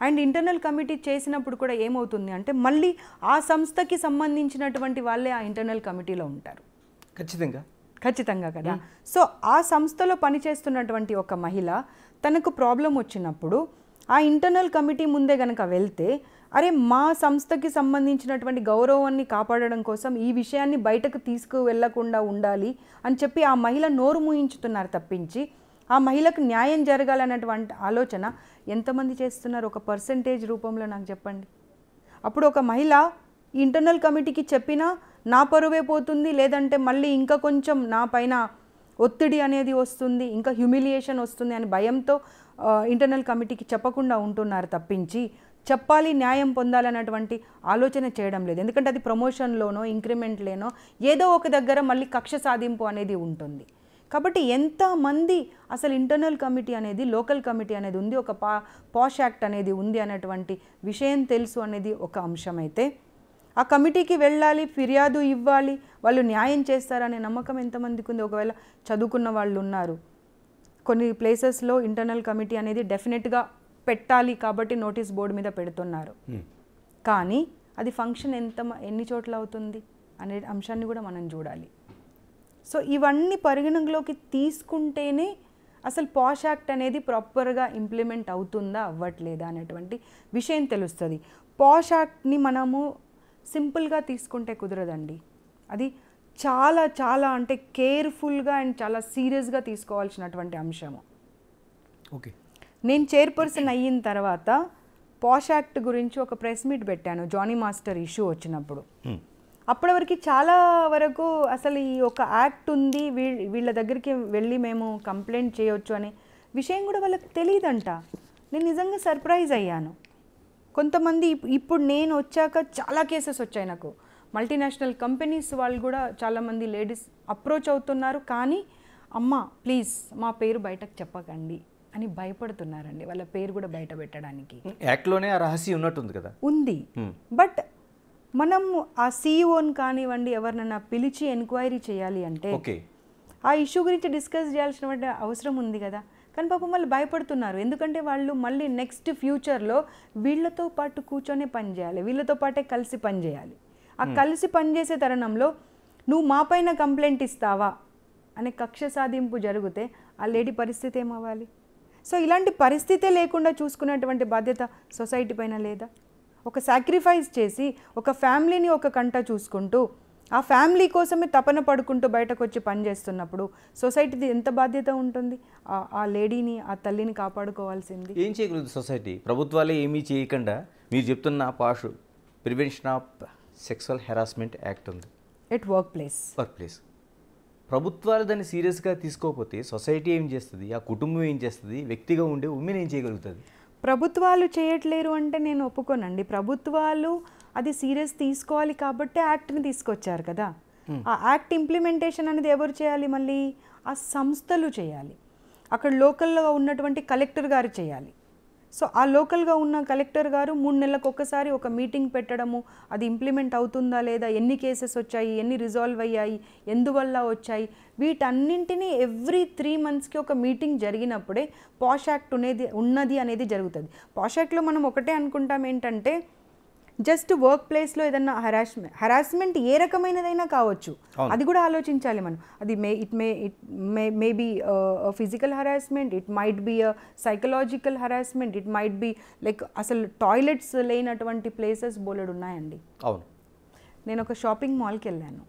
అండ్ ఇంటర్నల్ కమిటీ చేసినప్పుడు కూడా ఏమవుతుంది అంటే మళ్ళీ ఆ సంస్థకి సంబంధించినటువంటి వాళ్ళే ఆ ఇంటర్నల్ కమిటీలో ఉంటారు. ఖచ్చితంగా కదా. సో ఆ సంస్థలో పనిచేస్తున్నటువంటి ఒక మహిళ తనకు ప్రాబ్లం వచ్చినప్పుడు ఆ ఇంటర్నల్ కమిటీ ముందే కనుక వెళ్తే, అరే మా సంస్థకి సంబంధించినటువంటి గౌరవాన్ని కాపాడడం కోసం ఈ విషయాన్ని బయటకు తీసుకువెళ్లకుండా ఉండాలి అని చెప్పి ఆ మహిళ నోరు మూయించుతున్నారు తప్పించి ఆ మహిళకు న్యాయం జరగాలన్నటువంటి ఆలోచన ఎంతమంది చేస్తున్నారు? ఒక పర్సెంటేజ్ రూపంలో నాకు చెప్పండి. అప్పుడు ఒక మహిళ ఇంటర్నల్ కమిటీకి చెప్పినా నా పరువే పోతుంది, లేదంటే మళ్ళీ ఇంకా కొంచెం నా పైన ఒత్తిడి అనేది వస్తుంది, ఇంకా హ్యూమిలియేషన్ వస్తుంది అని భయంతో ఇంటర్నల్ కమిటీకి చెప్పకుండా ఉంటున్నారు తప్పించి చెప్పాలి, న్యాయం పొందాలన్నటువంటి ఆలోచన చేయడం లేదు. ఎందుకంటే అది ప్రమోషన్లోనో ఇంక్రిమెంట్లేనో ఏదో ఒక దగ్గర మళ్ళీ కక్ష సాధింపు అనేది ఉంటుంది. కాబట్టి ఎంతమంది అసలు ఇంటర్నల్ కమిటీ అనేది, లోకల్ కమిటీ అనేది ఉంది, ఒక పాష్ యాక్ట్ అనేది ఉంది అనేటువంటి విషయం తెలుసు అనేది ఒక అంశం అయితే, ఆ కమిటీకి వెళ్ళాలి, ఫిర్యాదు ఇవ్వాలి, వాళ్ళు న్యాయం చేస్తారనే నమ్మకం ఎంతమందికి ఉంది? ఒకవేళ చదువుకున్న వాళ్ళు ఉన్నారు, కొన్ని ప్లేసెస్లో ఇంటర్నల్ కమిటీ అనేది డెఫినెట్గా పెట్టాలి కాబట్టి నోటీస్ బోర్డు మీద పెడుతున్నారు, కానీ అది ఫంక్షన్ ఎన్ని చోట్ల అవుతుంది అనే అంశాన్ని కూడా మనం చూడాలి. సో ఇవన్నీ పరిగణలోకి తీసుకుంటేనే అసలు పాష్ యాక్ట్ అనేది ప్రాపర్గా ఇంప్లిమెంట్ అవుతుందా అవ్వట్లేదా అనేటువంటి విషయం తెలుస్తుంది. పాష్ యాక్ట్ని మనము సింపుల్గా తీసుకుంటే కుదరదండి, అది చాలా చాలా అంటే కేర్ఫుల్గా అండ్ చాలా సీరియస్గా తీసుకోవాల్సినటువంటి అంశము. ఓకే, నేను చైర్పర్సన్ అయిన తర్వాత పాష్ యాక్ట్ గురించి ఒక ప్రెస్ మీట్ పెట్టాను జానీ మాస్టర్ ఇష్యూ వచ్చినప్పుడు. అప్పటి వరకు చాలా వరకు అసలు ఈ ఒక యాక్ట్ ఉంది, వీళ్ళ దగ్గరికి వెళ్ళి మేము కంప్లైంట్ చేయొచ్చు అనే విషయం కూడా వాళ్ళకి తెలియదంట. నేను నిజంగా సర్ప్రైజ్ అయ్యాను. కొంతమంది ఇప్పుడు నేను వచ్చాక చాలా కేసెస్ వచ్చాయి నాకు. మల్టీనేషనల్ కంపెనీస్ వాళ్ళు కూడా చాలామంది లేడీస్ అప్రోచ్ అవుతున్నారు, కానీ అమ్మ ప్లీజ్ మా పేరు బయటకు చెప్పకండి అని భయపడుతున్నారండి, వాళ్ళ పేరు కూడా బయట పెట్టడానికి. యాక్ట్లోనే ఆ రహస్యం ఉన్నట్టుంది కదా. ఉంది, బట్ మనం ఆ సీఈఓని కానివ్వండి ఎవరినైనా పిలిచి ఎంక్వైరీ చేయాలి అంటే ఆ ఇష్యూ గురించి డిస్కస్ చేయాల్సిన అవసరం ఉంది కదా. కానీ పాపం వాళ్ళు భయపడుతున్నారు, ఎందుకంటే వాళ్ళు మళ్ళీ నెక్స్ట్ ఫ్యూచర్లో వీళ్ళతో పాటు కూర్చొని పనిచేయాలి, వీళ్ళతో పాటే కలిసి పనిచేయాలి. ఆ కలిసి పనిచేసే తరుణంలో నువ్వు మా పైన కంప్లైంట్ ఇస్తావా అనే కక్ష సాధింపు జరిగితే ఆ లేడీ పరిస్థితి ఏమవ్వాలి? సో ఇలాంటి పరిస్థితే లేకుండా చూసుకునేటువంటి బాధ్యత సొసైటీ పైన లేదా? ఒక సాక్రిఫైస్ చేసి ఒక ఫ్యామిలీని ఒక కంట చూసుకుంటూ ఆ ఫ్యామిలీ కోసమే తపన పడుకుంటూ బయటకు వచ్చి పనిచేస్తున్నప్పుడు సొసైటీది ఎంత బాధ్యత ఉంటుంది? ఆ లేడీని, ఆ తల్లిని కాపాడుకోవాల్సింది. ఏం చేయగలదు సొసైటీ? ప్రభుత్వాలే ఏమీ చేయకుండా మీరు చెప్తున్న POSH prevention of sexual harassment act ఉంది ఎట్ వర్క్ ప్లేస్. ప్రభుత్వాలు దాన్ని సీరియస్గా తీసుకోకపోతే సొసైటీ ఏం చేస్తుంది? ఆ కుటుంబం ఏం చేస్తుంది? వ్యక్తిగా ఉండే ఉమెన్ ఏం చేయగలుగుతుంది? ప్రభుత్వాలు చేయట్లేరు అంటే నేను ఒప్పుకోనండి. ప్రభుత్వాలు అది సీరియస్ తీసుకోవాలి కాబట్టి యాక్ట్ని తీసుకొచ్చారు కదా. ఆ యాక్ట్ ఇంప్లిమెంటేషన్ అనేది ఎవరు చేయాలి? మళ్ళీ ఆ సంస్థలు చేయాలి. అక్కడ లోకల్గా ఉన్నటువంటి కలెక్టర్ గారు చేయాలి. సో ఆ లోకల్గా ఉన్న కలెక్టర్ గారు 3 నెలలకు ఒకసారి ఒక మీటింగ్ పెట్టడము, అది ఇంప్లిమెంట్ అవుతుందా లేదా, ఎన్ని కేసెస్ వచ్చాయి, ఎన్ని రిజాల్వ్ అయ్యాయి, ఎందువల్ల వచ్చాయి, వీటన్నింటినీ ఎవ్రీ 3 మంత్స్కి ఒక మీటింగ్ జరిగినప్పుడే పాష్ యాక్ట్ ఉన్నది అనేది జరుగుతుంది. పాష్ యాక్ట్లో మనం ఒకటే అనుకుంటాం ఏంటంటే జస్ట్ వర్క్ ప్లేస్లో ఏదన్నా హెరాస్మెంట్ ఏ రకమైనదైనా కావచ్చు, అది కూడా ఆలోచించాలి మనం. అది may be physical harassment, it might be psychological harassment, it might be like అసలు టాయిలెట్స్ లేనటువంటి ప్లేసెస్ బోలెడు ఉన్నాయండి. అవును, నేను ఒక షాపింగ్ మాల్కి వెళ్ళాను.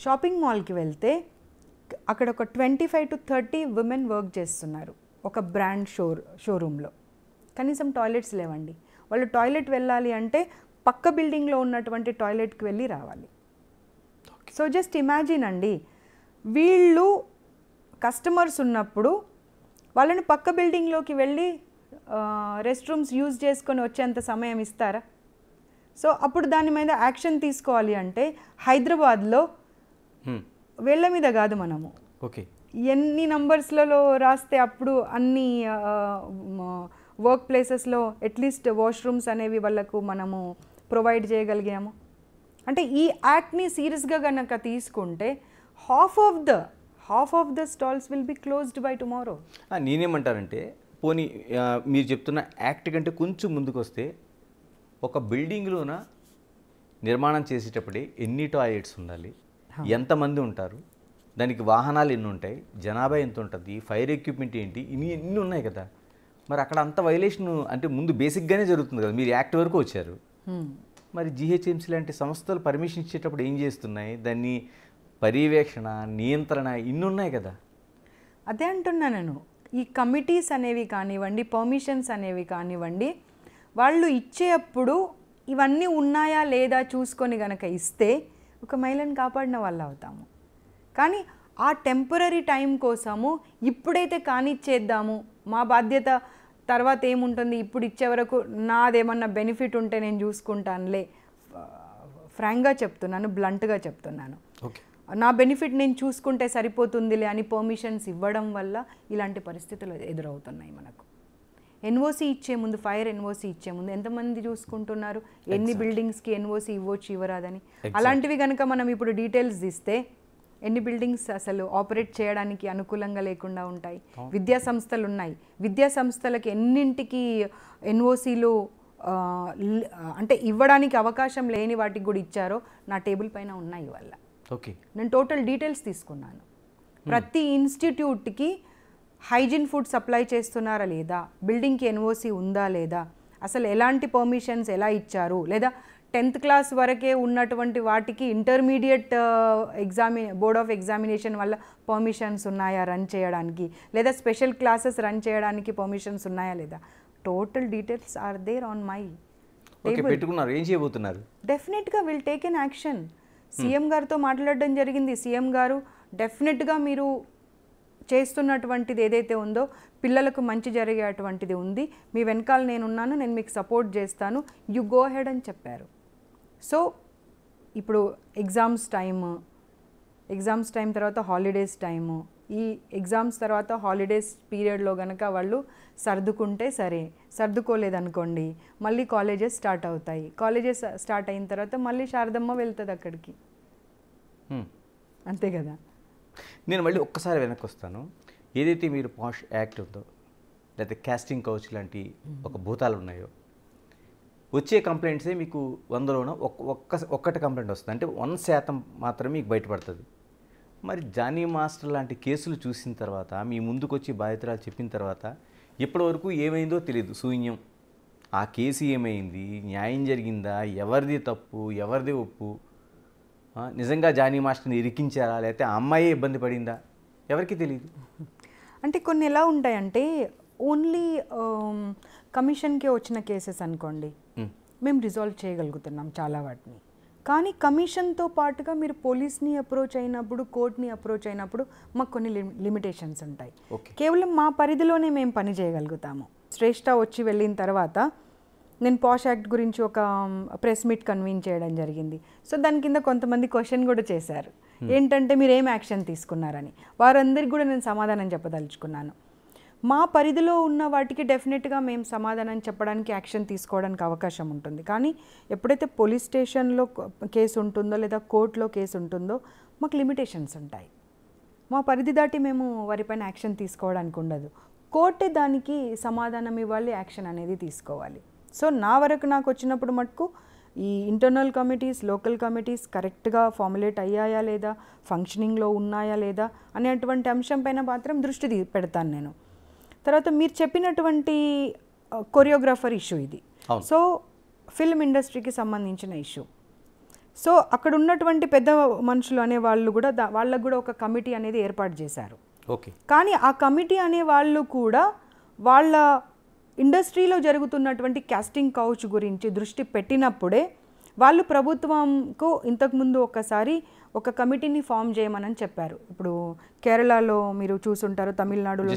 షాపింగ్ మాల్కి వెళ్తే అక్కడ ఒక 25 to 30 విమెన్ వర్క్ చేస్తున్నారు ఒక బ్రాండ్ షోరూంలో. కనీసం టాయిలెట్స్ లేవండి. వాళ్ళు టాయిలెట్ వెళ్ళాలి అంటే పక్క బిల్డింగ్లో ఉన్నటువంటి టాయిలెట్కి వెళ్ళి రావాలి. సో జస్ట్ ఇమాజిన్ అండి, వీళ్ళు కస్టమర్స్ ఉన్నప్పుడు వాళ్ళని పక్క బిల్డింగ్లోకి వెళ్ళి రెస్ట్ రూమ్స్ యూజ్ చేసుకొని వచ్చేంత సమయం ఇస్తారా? సో అప్పుడు దాని మీద యాక్షన్ తీసుకోవాలి అంటే హైదరాబాద్లో వేళ్ళ మీద కాదు, మనము ఎన్ని నంబర్స్లలో రాస్తే అప్పుడు అన్ని వర్క్ ప్లేసెస్లో అట్లీస్ట్ వాష్రూమ్స్ అనేవి వాళ్ళకు మనము ప్రొవైడ్ చేయగలిగాము. అంటే ఈ యాక్ట్ని సీరియస్గా కనుక తీసుకుంటే half of the stalls will be closed by tomorrow. నేనేమంటానంటే పోనీ మీరు చెప్తున్న యాక్ట్ కంటే కొంచెం ముందుకు వస్తే ఒక బిల్డింగ్లోన నిర్మాణం చేసేటప్పుడే ఎన్ని టాయిలెట్స్ ఉండాలి, ఎంతమంది ఉంటారు, దానికి వాహనాలు ఎన్ని ఉంటాయి, జనాభా ఎంత ఉంటుంది, ఫైర్ ఎక్విప్మెంట్ ఏంటి, ఇన్ని ఉన్నాయి కదా. మరి అక్కడ అంత వైలేషన్ అంటే ముందు బేసిక్గానే జరుగుతుంది కదా. మీరు యాక్ట్ వరకు వచ్చారు, మరి జిహెచ్ఎంసీ లాంటి సంస్థలు పర్మిషన్ ఇచ్చేటప్పుడు ఏం చేస్తున్నాయి? దాన్ని పర్యవేక్షణ, నియంత్రణ ఇన్ని ఉన్నాయి కదా. అదే అంటున్నా నేను. ఈ కమిటీస్ అనేవి కానివ్వండి, పర్మిషన్స్ అనేవి కానివ్వండి, వాళ్ళు ఇచ్చేటప్పుడు ఇవన్నీ ఉన్నాయా లేదా చూసుకొని గనక ఇస్తే ఒక మహిళను కాపాడిన వాళ్ళు అవుతాము. కానీ ఆ టెంపరీ టైం కోసము ఇప్పుడైతే కానిచ్చేద్దాము, మా బాధ్యత తర్వాత ఏముంటుంది, ఇప్పుడు ఇచ్చే వరకు నాదేమన్నా బెనిఫిట్ ఉంటే నేను చూసుకుంటానులే, ఫ్రాంక్గా చెప్తున్నాను, బ్లంట్గా చెప్తున్నాను, నా బెనిఫిట్ నేను చూసుకుంటే సరిపోతుందిలే అని పర్మిషన్స్ ఇవ్వడం వల్ల ఇలాంటి పరిస్థితులు ఎదురవుతున్నాయి మనకు. ఎన్ఓసి ఇచ్చే ముందు, ఫైర్ ఎన్ఓసి ఇచ్చే ముందు ఎంతమంది చూసుకుంటున్నారు, ఎన్ని బిల్డింగ్స్కి ఎన్ఓసి ఇవ్వచ్చు ఇవ్వరాదని. అలాంటివి కనుక మనం ఇప్పుడు డీటెయిల్స్ ఇస్తే ఎన్ని బిల్డింగ్స్ అసలు ఆపరేట్ చేయడానికి అనుకూలంగా లేకుండా ఉంటాయి. విద్యా సంస్థలు ఉన్నాయి, విద్యా సంస్థలకి ఎన్నింటికి ఎన్ఓసీలు అంటే ఇవ్వడానికి అవకాశం లేని వాటికి కూడా ఇచ్చారో నా టేబుల్ పైన ఉన్నాయి వల్ల. నేను టోటల్ డీటెయిల్స్ తీసుకున్నాను. ప్రతి ఇన్స్టిట్యూట్కి హైజీన్ ఫుడ్ సప్లై చేస్తున్నారా లేదా, బిల్డింగ్కి ఎన్ఓసి ఉందా లేదా, అసలు ఎలాంటి పర్మిషన్స్ ఎలా ఇచ్చారు, లేదా 10th క్లాస్ వరకే ఉన్నటువంటి వాటికి ఇంటర్మీడియట్ బోర్డ్ ఆఫ్ ఎగ్జామినేషన్ వల్ల పర్మిషన్స్ ఉన్నాయా రన్ చేయడానికి, లేదా స్పెషల్ క్లాసెస్ రన్ చేయడానికి పర్మిషన్స్ ఉన్నాయా లేదా, total details are there on my పెట్టుకున్నారు. ఏం చేయబోతున్నారు? డెఫినెట్గా will take an action. CM గారితో మాట్లాడడం జరిగింది. సీఎం గారు డెఫినెట్గా మీరు చేస్తున్నటువంటిది ఏదైతే ఉందో పిల్లలకు మంచి జరిగేటువంటిది ఉంది, మీ వెనకాల నేనున్నాను, నేను మీకు సపోర్ట్ చేస్తాను, యు గో హెడ్ అని చెప్పారు. సో ఇప్పుడు ఎగ్జామ్స్ టైం తర్వాత హాలిడేస్ టైము, ఈ ఎగ్జామ్స్ తర్వాత హాలిడేస్ పీరియడ్లో కనుక వాళ్ళు సర్దుకుంటే సరే, సర్దుకోలేదనుకోండి మళ్ళీ కాలేజెస్ స్టార్ట్ అవుతాయి. కాలేజెస్ స్టార్ట్ అయిన తర్వాత మళ్ళీ శారదమ్మ వెళ్తుంది అక్కడికి, అంతే కదా. నేను మళ్ళీ ఒక్కసారి వెనక్కి వస్తాను. ఏదైతే మీరు పాష్ యాక్ట్ ఉందో, లేకపోతే కాస్టింగ్ కౌచ్ లాంటి ఒక భూతాలు ఉన్నాయో, వచ్చే కంప్లైంట్సే మీకు 100లోనో ఒక్కటి కంప్లైంట్ వస్తుంది, అంటే 1% మాత్రమే మీకు బయటపడుతుంది. మరి జానీ మాస్టర్ లాంటి కేసులు చూసిన తర్వాత మీ ముందుకు వచ్చి బాధితురాలు చెప్పిన తర్వాత ఇప్పటివరకు ఏమైందో తెలియదు, శూన్యం. ఆ కేసు ఏమైంది, న్యాయం జరిగిందా, ఎవరిది తప్పు ఎవరిది ఒప్పు, నిజంగా జానీ మాస్టర్ని ఇరికించారా లేకపోతే ఆ అమ్మాయే ఇబ్బంది పడిందా, ఎవరికి తెలియదు. అంటే కొన్ని ఎలా ఉంటాయంటే ఓన్లీ కమిషన్కే వచ్చిన కేసెస్ అనుకోండి, మేము రిజాల్వ్ చేయగలుగుతున్నాం చాలా వాటిని. కానీ కమిషన్తో పాటుగా మీరు పోలీస్ని అప్రోచ్ అయినప్పుడు, కోర్ట్ని అప్రోచ్ అయినప్పుడు మాకు కొన్ని లిమిటేషన్స్ ఉంటాయి. కేవలం మా పరిధిలోనే మేము పని చేయగలుగుతాము. శ్రేష్ఠ వచ్చి వెళ్ళిన తర్వాత నేను పాష్ యాక్ట్ గురించి ఒక ప్రెస్ మీట్ కన్వీన్ చేయడం జరిగింది. సో దాని కింద కొంతమంది క్వశ్చన్ కూడా చేశారు, ఏంటంటే మీరు ఏం యాక్షన్ తీసుకున్నారని. వారందరికీ కూడా నేను సమాధానం చెప్పదలుచుకున్నాను. మా పరిధిలో ఉన్న వాటికి డెఫినెట్గా మేము సమాధానం చెప్పడానికి, యాక్షన్ తీసుకోవడానికి అవకాశం ఉంటుంది. కానీ ఎప్పుడైతే పోలీస్ స్టేషన్లో కేసు ఉంటుందో లేదా కోర్టులో కేసు ఉంటుందో మాకు లిమిటేషన్స్ ఉంటాయి. మా పరిధి దాటి మేము వారిపైన యాక్షన్ తీసుకోవడానికి ఉండదు. కోర్టే దానికి సమాధానం ఇవ్వాలి, యాక్షన్ అనేది తీసుకోవాలి. సో నా వరకు నాకు వచ్చినప్పుడు మటుకు ఈ ఇంటర్నల్ కమిటీస్, లోకల్ కమిటీస్ కరెక్ట్గా ఫార్ములేట్ అయ్యాయా లేదా, ఫంక్షనింగ్లో ఉన్నాయా లేదా అనేటువంటి అంశం పైన మాత్రం దృష్టి పెడతాను నేను. తర్వాత మీరు చెప్పినటువంటి కొరియోగ్రాఫర్ ఇష్యూ ఇది. సో ఫిల్మ్ ఇండస్ట్రీకి సంబంధించిన ఇష్యూ. సో అక్కడ ఉన్నటువంటి పెద్ద మనుషులు అనే వాళ్ళు కూడా వాళ్ళకు కూడా ఒక కమిటీ అనేది ఏర్పాటు చేశారు. ఓకే. కానీ ఆ కమిటీ అనే వాళ్ళు కూడా వాళ్ళ ఇండస్ట్రీలో జరుగుతున్నటువంటి కాస్టింగ్ కౌచ్ గురించి దృష్టి పెట్టినప్పుడే వాళ్ళు ప్రభుత్వంకు ఇంతకుముందు ఒకసారి ఒక కమిటీని ఫామ్ చేయమని చెప్పారు. ఇప్పుడు కేరళలో మీరు చూసుంటారు, తమిళనాడులో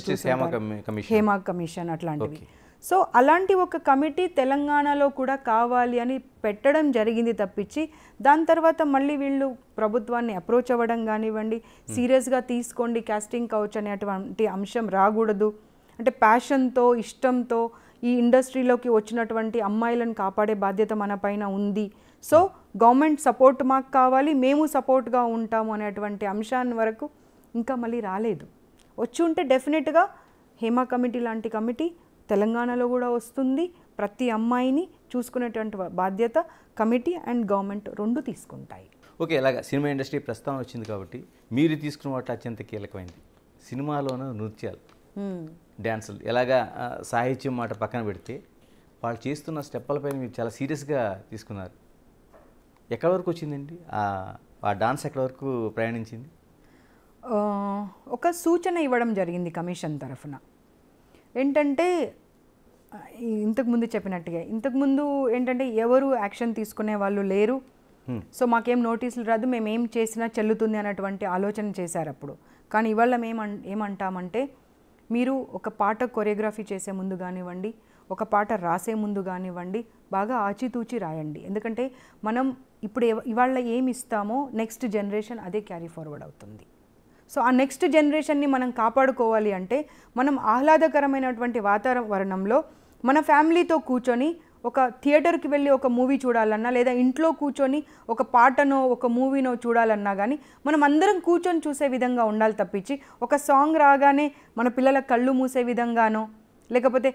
హేమా కమిషన్ అట్లాంటివి. సో అలాంటి ఒక కమిటీ తెలంగాణలో కూడా కావాలి అని పెట్టడం జరిగింది తప్పించి, దాని తర్వాత మళ్ళీ వీళ్ళు ప్రభుత్వాన్ని అప్రోచ్ అవ్వడం కానివ్వండి, సీరియస్గా తీసుకోండి కాస్టింగ్ కౌచ్ అనేటువంటి అంశం రాకూడదు అంటే ప్యాషన్తో, ఇష్టంతో ఈ ఇండస్ట్రీలోకి వచ్చినటువంటి అమ్మాయిలను కాపాడే బాధ్యత మన పైన ఉంది. సో గవర్నమెంట్ సపోర్ట్ మాకు కావాలి, మేము సపోర్ట్గా ఉంటాము అనేటువంటి అంశాన్ని వరకు ఇంకా మళ్ళీ రాలేదు. వచ్చి ఉంటే డెఫినెట్గా హేమా కమిటీ లాంటి కమిటీ తెలంగాణలో కూడా వస్తుంది. ప్రతి అమ్మాయిని చూసుకునేటువంటి బాధ్యత కమిటీ అండ్ గవర్నమెంట్ రెండు తీసుకుంటాయి. ఓకే. ఇలాగ సినిమా ఇండస్ట్రీ ప్రస్తావన వచ్చింది కాబట్టి మీరు తీసుకున్న వాటి అత్యంత కీలకమైంది సినిమాలోన నృత్యాలు, డ్యాన్సులు. ఎలాగా సాహిత్యం మాట పక్కన పెడితే వాళ్ళు చేస్తున్న స్టెప్పులపైన మీరు చాలా సీరియస్గా తీసుకున్నారు. ఎక్కడి వరకు వచ్చిందండి ఆ డాన్స్, ఎక్కడి వరకు ప్రయాణించింది? ఒక సూచన ఇవ్వడం జరిగింది కమిషన్ తరఫున. ఏంటంటే ఇంతకుముందు చెప్పినట్టుగా, ఇంతకుముందు ఏంటంటే ఎవరు యాక్షన్ తీసుకునే వాళ్ళు లేరు. సో మాకేం నోటీసులు రాదు, మేము ఏం చేసినా చెల్లుతుంది అన్నటువంటి ఆలోచన చేశారు అప్పుడు. కానీ ఇవాళ మేము ఏమంటామంటే, మీరు ఒక పాట కొరియోగ్రఫీ చేసే ముందు కానివ్వండి, ఒక పాట రాసే ముందు కానివ్వండి, బాగా ఆచితూచి రాయండి. ఎందుకంటే మనం ఇప్పుడు ఇవాళ ఏమి ఇస్తామో నెక్స్ట్ జనరేషన్ అదే క్యారీ ఫార్వర్డ్ అవుతుంది. సో ఆ నెక్స్ట్ జనరేషన్ని మనం కాపాడుకోవాలి అంటే మనం ఆహ్లాదకరమైనటువంటి వాతావరణంలో మన ఫ్యామిలీతో కూర్చొని ఒక థియేటర్కి వెళ్ళి ఒక మూవీ చూడాలన్నా, లేదా ఇంట్లో కూర్చొని ఒక పాటనో ఒక మూవీనో చూడాలన్నా కానీ మనం అందరం కూర్చొని చూసే విధంగా ఉండాలి తప్పించి, ఒక సాంగ్ రాగానే మన పిల్లల కళ్ళు మూసే విధంగానో, లేకపోతే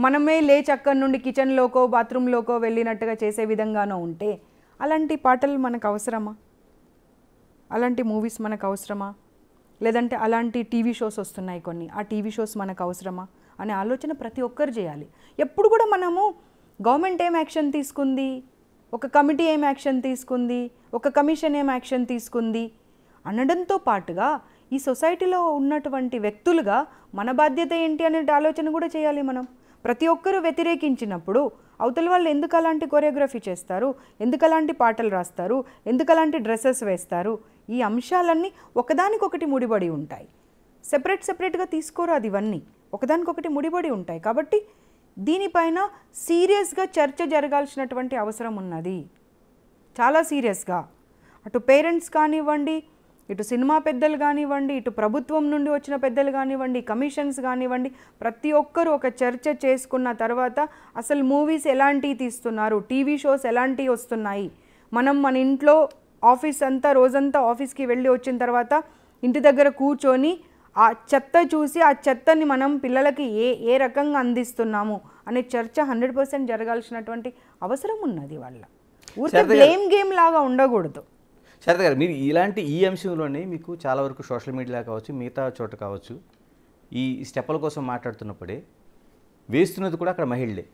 మనమే లేచి అక్కడి నుండి కిచెన్లోకో బాత్రూంలోకో వెళ్ళినట్టుగా చేసే విధంగానో ఉంటే అలాంటి పాటలు మనకు అవసరమా? అలాంటి మూవీస్ మనకు అవసరమా? లేదంటే అలాంటి టీవీ షోస్ వస్తున్నాయి కొన్ని, ఆ టీవీ షోస్ మనకు అవసరమా అనే ఆలోచన ప్రతి ఒక్కరు చేయాలి. ఎప్పుడు కూడా మనము గవర్నమెంట్ ఏం యాక్షన్ తీసుకుంది, ఒక కమిటీ ఏం యాక్షన్ తీసుకుంది, ఒక కమిషన్ ఏం యాక్షన్ తీసుకుంది అనడంతో పాటుగా ఈ సొసైటీలో ఉన్నటువంటి వ్యక్తులుగా మన బాధ్యత ఏంటి అనే ఆలోచన కూడా చేయాలి మనం. ప్రతి ఒక్కరూ వ్యతిరేకించినప్పుడు అవతల వాళ్ళు ఎందుకు అలాంటి కొరియోగ్రఫీ చేస్తారు, ఎందుకు అలాంటి పాటలు రాస్తారు, ఎందుకు అలాంటి డ్రెస్సెస్ వేస్తారు, ఈ అంశాలన్నీ ఒకదానికొకటి ముడిపడి ఉంటాయి. సెపరేట్గా తీసుకోరాదు, ఇవన్నీ ఒకదానికొకటి ముడిపడి ఉంటాయి. కాబట్టి దీనిపైన సీరియస్గా చర్చ జరగాల్సినటువంటి అవసరం ఉన్నది, చాలా సీరియస్గా. అటు పేరెంట్స్ కానివ్వండి, ఇటు సినిమా పెద్దలు కానివ్వండి, ఇటు ప్రభుత్వం నుండి వచ్చిన పెద్దలు కానివ్వండి, కమిషన్స్ కానివ్వండి, ప్రతి ఒక్కరూ ఒక చర్చ చేసుకున్న తర్వాత అసలు మూవీస్ ఎలాంటివి తీస్తున్నారు, టీవీ షోస్ ఎలాంటివి వస్తున్నాయి, మనం మన ఇంట్లో ఆఫీస్ అంతా రోజంతా ఆఫీస్కి వెళ్ళి వచ్చిన తర్వాత ఇంటి దగ్గర కూర్చొని ఆ చెత్త చూసి ఆ చెత్తని మనం పిల్లలకి ఏ రకంగా అందిస్తున్నాము అనే చర్చ 100% జరగాల్సినటువంటి అవసరం ఉన్నది వాళ్ళ. ఊరికే బ్లేమ్ గేమ్ లాగా ఉండకూడదు. శారద గారు, మీరు ఇలాంటి ఈ అంశంలోనే మీకు చాలా వరకు సోషల్ మీడియా కావచ్చు, మిగతా చోట కావచ్చు, ఈ స్టెప్పుల కోసం మాట్లాడుతున్నప్పుడే వేస్తున్నది కూడా అక్కడ మహిళలే.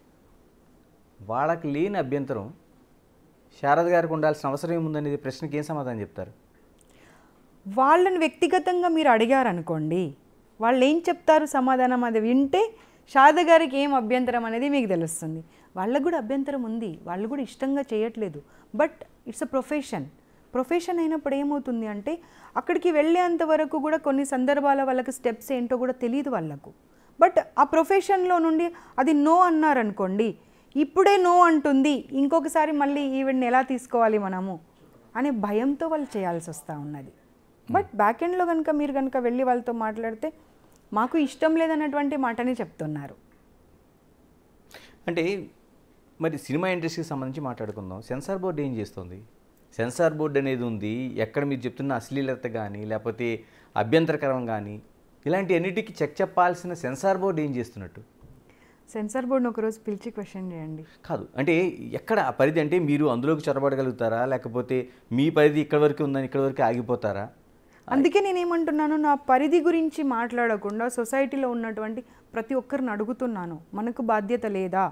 వాళ్ళకి లేని అభ్యంతరం శారద గారికి ఉండాల్సిన అవసరం ఏముందనేది ప్రశ్నకి ఏం సమాధానం చెప్తారు? వాళ్ళని వ్యక్తిగతంగా మీరు అడిగారనుకోండి, వాళ్ళు ఏం చెప్తారు సమాధానం, అది వింటే శారద గారికి ఏం అభ్యంతరం అనేది మీకు తెలుస్తుంది. వాళ్ళకు కూడా అభ్యంతరం ఉంది, వాళ్ళు కూడా ఇష్టంగా చేయట్లేదు. బట్ ఇట్స్ అ ప్రొఫెషన్ అయినప్పుడు ఏమవుతుంది అంటే అక్కడికి వెళ్ళేంత వరకు కూడా కొన్ని సందర్భాల వాళ్ళకి స్టెప్స్ ఏంటో కూడా తెలియదు వాళ్ళకు. బట్ ఆ ప్రొఫెషన్లో నుండి అది నో అన్నారనుకోండి, ఇప్పుడే నో అంటుంది, ఇంకొకసారి మళ్ళీ ఈవెంట్ని ఎలా తీసుకోవాలి మనము అనే భయంతో వాళ్ళు చేయాల్సి వస్తూ ఉన్నది. బట్ బ్యాక్ ఎండ్లో కనుక మీరు కనుక వెళ్ళి వాళ్ళతో మాట్లాడితే మాకు ఇష్టం లేదన్నటువంటి మాటని చెప్తున్నారు. అంటే మరి సినిమా ఇండస్ట్రీకి సంబంధించి మాట్లాడుకుందాం. సెన్సార్ బోర్డు ఏం చేస్తుంది? సెన్సార్ బోర్డు అనేది ఉంది, ఎక్కడ మీరు చెప్తున్న అశ్లీలత కానీ లేకపోతే అభ్యంతరకరం కానీ ఇలాంటి అన్నిటికీ చెక్ చెప్పాల్సిన సెన్సార్ బోర్డు ఏం చేస్తున్నట్టు? సెన్సార్ బోర్డుని ఒకరోజు పిలిచి క్వశ్చన్ చేయండి. కాదు, అంటే ఎక్కడ ఆ పరిధి? అంటే మీరు అందులోకి చొరబడగలుగుతారా, లేకపోతే మీ పరిధి ఇక్కడ వరకు ఉందని ఇక్కడ వరకు ఆగిపోతారా? అందుకే నేనేమంటున్నాను, నా పరిధి గురించి మాట్లాడకుండా సొసైటీలో ఉన్నటువంటి ప్రతి ఒక్కరిని అడుగుతున్నాను, మనకు బాధ్యత లేదా?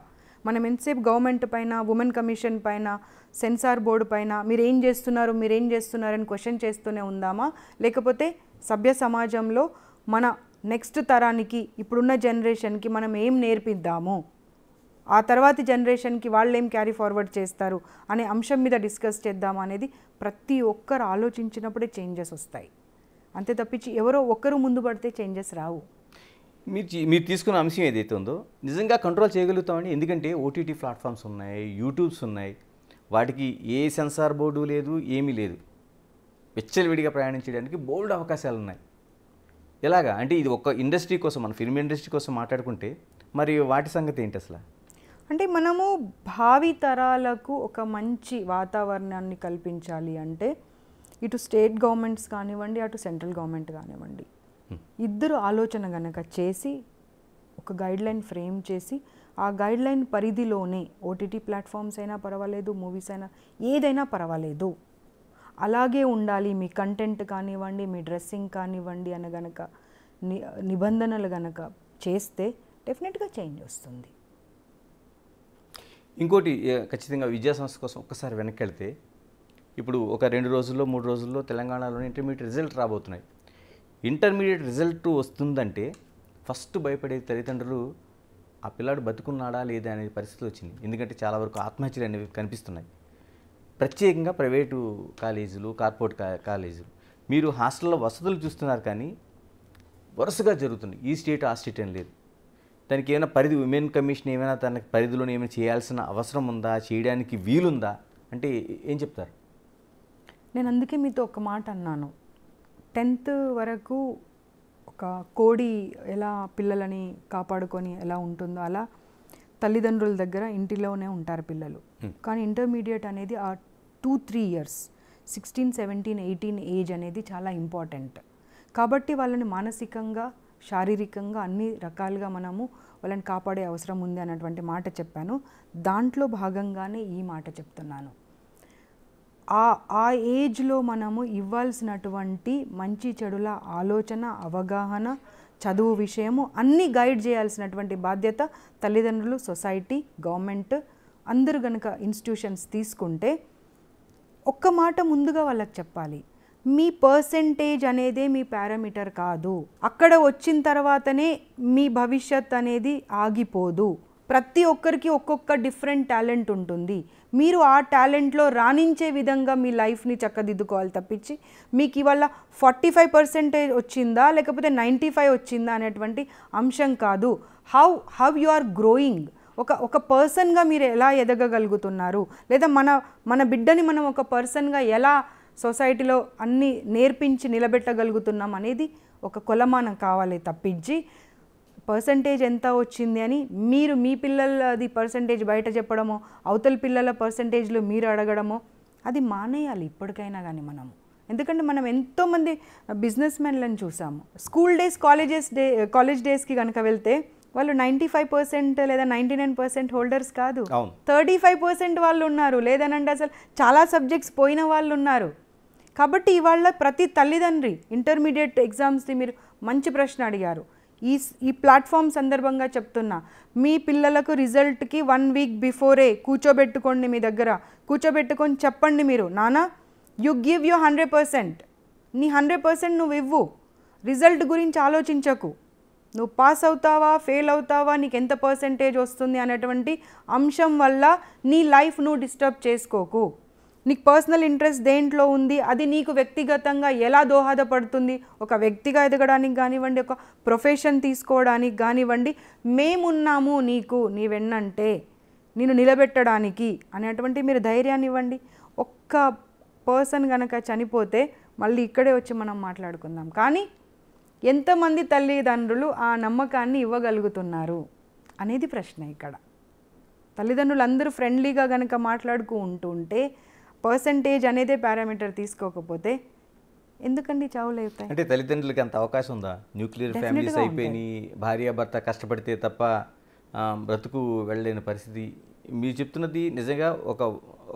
మనం ఎంతసేపు గవర్నమెంట్ పైన, ఉమెన్ కమిషన్ పైన, సెన్సార్ బోర్డు పైన మీరేం చేస్తున్నారని క్వశ్చన్ చేస్తూనే ఉందామా? లేకపోతే సభ్య సమాజంలో మన నెక్స్ట్ తరానికి, ఇప్పుడున్న జనరేషన్కి మనం ఏం నేర్పిద్దాము, ఆ తర్వాతి జనరేషన్కి వాళ్ళు ఏం క్యారీ ఫార్వర్డ్ చేస్తారు అనే అంశం మీద డిస్కస్ చేద్దామా అనేది ప్రతి ఒక్కరు ఆలోచించినప్పుడే చేంజెస్ వస్తాయి. అంతే తప్పించి ఎవరో ఒక్కరు ముందు పడితే చేంజెస్ రావు. మీరు తీసుకున్న అంశం ఏదైతే ఉందో నిజంగా కంట్రోల్ చేయగలుగుతామండి. ఎందుకంటే ఓటీటీ ప్లాట్ఫామ్స్ ఉన్నాయి, యూట్యూబ్స్ ఉన్నాయి, వాటికి ఏ సెన్సార్ బోర్డు లేదు, ఏమీ లేదు. విచ్చలవిడిగా ప్రయాణించడానికి బోల్డ్ అవకాశాలు ఉన్నాయి. ఎలాగా అంటే ఇది ఒక ఇండస్ట్రీ కోసం, మన ఫిల్మ్ ఇండస్ట్రీ కోసం మాట్లాడుకుంటే మరి వాటి సంగతి ఏంటి అసలు? అంటే మనము భావి తరాలకు ఒక మంచి వాతావరణాన్ని కల్పించాలి అంటే ఇటు స్టేట్ గవర్నమెంట్స్ కానివ్వండి, అటు సెంట్రల్ గవర్నమెంట్ కానివ్వండి, ఇద్దరు ఆలోచన గనక చేసి ఒక గైడ్లైన్ ఫ్రేమ్ చేసి ఆ గైడ్లైన్ పరిధిలోనే ఓటీటీ ప్లాట్ఫామ్స్ అయినా పర్వాలేదు, మూవీస్ అయినా ఏదైనా పర్వాలేదు, అలాగే ఉండాలి మీ కంటెంట్ కానివ్వండి, మీ డ్రెస్సింగ్ కానివ్వండి అని గనక నిబంధనలు గనక చేస్తే డెఫినెట్గా చేంజ్ వస్తుంది. ఇంకోటి ఖచ్చితంగా విద్యా సంస్థ కోసం ఒక్కసారి వెనక్కి వెళ్తే, ఇప్పుడు ఒక 2 రోజుల్లో 3 రోజుల్లో తెలంగాణలోని ఇంటర్మీడియట్ రిజల్ట్ రాబోతున్నాయి. ఇంటర్మీడియట్ రిజల్ట్ వస్తుందంటే ఫస్ట్ భయపడే తల్లిదండ్రులు ఆ పిల్లాడు బతుకున్నాడా లేదా అనే పరిస్థితి వచ్చింది. ఎందుకంటే చాలా వరకు ఆత్మహత్యలు అనేవి కనిపిస్తున్నాయి. ప్రత్యేకంగా ప్రైవేటు కాలేజీలు, కార్పొరేట్ కాలేజీలు. మీరు హాస్టల్లో వసతులు చూస్తున్నారు కానీ వరుసగా జరుగుతుంది. ఈ స్టేట్ ఆ స్టేట్ అని లేదు. దానికి ఏమైనా పరిధి, ఉమెన్ కమిషన్ ఏమైనా తనకి పరిధిలోనే ఏమైనా చేయాల్సిన అవసరం ఉందా, చేయడానికి వీలుందా అంటే ఏం చెప్తారు? నేను అందుకే మీతో ఒక మాట అన్నాను, 10th వరకు ఒక కోడి ఎలా పిల్లలని కాపాడుకొని ఎలా ఉంటుందో అలా తల్లిదండ్రుల దగ్గర ఇంటిలోనే ఉంటారు పిల్లలు. కానీ ఇంటర్మీడియట్ అనేది ఆ 2-3 years 16, 17, 18 ఏజ్ అనేది చాలా ఇంపార్టెంట్. కాబట్టి వాళ్ళని మానసికంగా, శారీరకంగా అన్ని రకాలుగా మనము వాళ్ళని కాపాడే అవసరం ఉంది అన్నటువంటి మాట చెప్పాను. దాంట్లో భాగంగానే ఈ మాట చెప్తున్నాను. ఆ ఏజ్లో మనము ఇవ్వాల్సినటువంటి మంచి చెడుల ఆలోచన, అవగాహన, చదువు విషయము అన్నీ గైడ్ చేయాల్సినటువంటి బాధ్యత తల్లిదండ్రులు, సొసైటీ, గవర్నమెంట్ అందరూ గనక ఇన్స్టిట్యూషన్స్ తీసుకుంటే ఒక్క మాట ముందుగా వాళ్ళకి చెప్పాలి, మీ పర్సెంటేజ్ అనేదే మీ పారామీటర్ కాదు. అక్కడ వచ్చిన తర్వాతనే మీ భవిష్యత్ అనేది ఆగిపోదు. ప్రతి ఒక్కరికి ఒక్కొక్క డిఫరెంట్ టాలెంట్ ఉంటుంది. మీరు ఆ టాలెంట్లో రాణించే విధంగా మీ లైఫ్ని చక్కదిద్దుకోవాలి తప్పించి మీకు ఇవాళ 45% వచ్చిందా లేకపోతే 95 వచ్చిందా అనేటువంటి అంశం కాదు. హౌ యు ఆర్ గ్రోయింగ్, ఒక పర్సన్గా మీరు ఎలా ఎదగగలుగుతున్నారు, లేదా మన బిడ్డని మనం ఒక పర్సన్గా ఎలా సొసైటీలో అన్నీ నేర్పించి నిలబెట్టగలుగుతున్నాం అనేది ఒక కొలమానం కావాలి తప్పించి పర్సంటేజ్ ఎంత వచ్చింది అని మీరు మీ పిల్లలది పర్సంటేజ్ బయట చెప్పడమో, అవతల పిల్లల పర్సంటేజ్లు మీరు అడగడమో అది మానేయాలి ఇప్పటికైనా కానీ మనము. ఎందుకంటే మనం ఎంతోమంది బిజినెస్ మెన్లను చూసాము. స్కూల్ డేస్ కాలేజ్ డేస్కి కనుక వెళ్తే వాళ్ళు 95% లేదా 99% హోల్డర్స్ కాదు, 35% వాళ్ళు ఉన్నారు, లేదనంటే అసలు చాలా సబ్జెక్ట్స్ పోయిన వాళ్ళు ఉన్నారు. కాబట్టి ఇవాళ ప్రతి తల్లిదండ్రి ఇంటర్మీడియట్ ఎగ్జామ్స్ని మీరు మంచి ప్రశ్న అడిగారు. ఈ ప్లాట్ఫామ్ సందర్భంగా చెప్తున్నా, మీ పిల్లలకు రిజల్ట్కి 1 వీక్ బిఫోరే కూర్చోబెట్టుకోండి, మీ దగ్గర కూర్చోబెట్టుకొని చెప్పండి మీరు, నానా యు గివ్ యూ 100%, నీ 100% నువ్వు ఇవ్వు, రిజల్ట్ గురించి ఆలోచించకు, నువ్వు పాస్ అవుతావా ఫెయిల్ అవుతావా నీకు ఎంత పర్సెంటేజ్ వస్తుంది అనేటువంటి అంశం వల్ల నీ లైఫ్ నువ్వు డిస్టర్బ్ చేసుకోకు. నీకు పర్సనల్ ఇంట్రెస్ట్ దేంట్లో ఉంది, అది నీకు వ్యక్తిగతంగా ఎలా దోహదపడుతుంది, ఒక వ్యక్తిగా ఎదగడానికి కానివ్వండి, ఒక ప్రొఫెషన్ తీసుకోవడానికి కానివ్వండి, మేమున్నాము నీకు, నీ వెన్నంటే నేను నిలబెట్టడానికి అనేటువంటి మీరు ధైర్యాన్ని ఇవ్వండి. ఒక్క పర్సన్ కనుక చనిపోతే మళ్ళీ ఇక్కడే వచ్చి మనం మాట్లాడుకుందాం. కానీ ఎంతమంది తల్లిదండ్రులు ఆ నమ్మకాన్ని ఇవ్వగలుగుతున్నారు అనేది ప్రశ్న. ఇక్కడ తల్లిదండ్రులు అందరూ ఫ్రెండ్లీగా కనుక మాట్లాడుతూ ఉంటుంటే, పర్సంటేజ్ అనేదే పారామీటర్ తీసుకోకపోతే ఎందుకండి చావులు అవుతాయి? అంటే తల్లిదండ్రులకి అంత అవకాశం ఉందా? న్యూక్లియర్ ఫ్యామిలీస్ అయిపోయినాయి, భార్యాభర్త కష్టపడితే తప్ప బ్రతుకు వెళ్ళలేని పరిస్థితి. మీరు చెప్తున్నది నిజంగా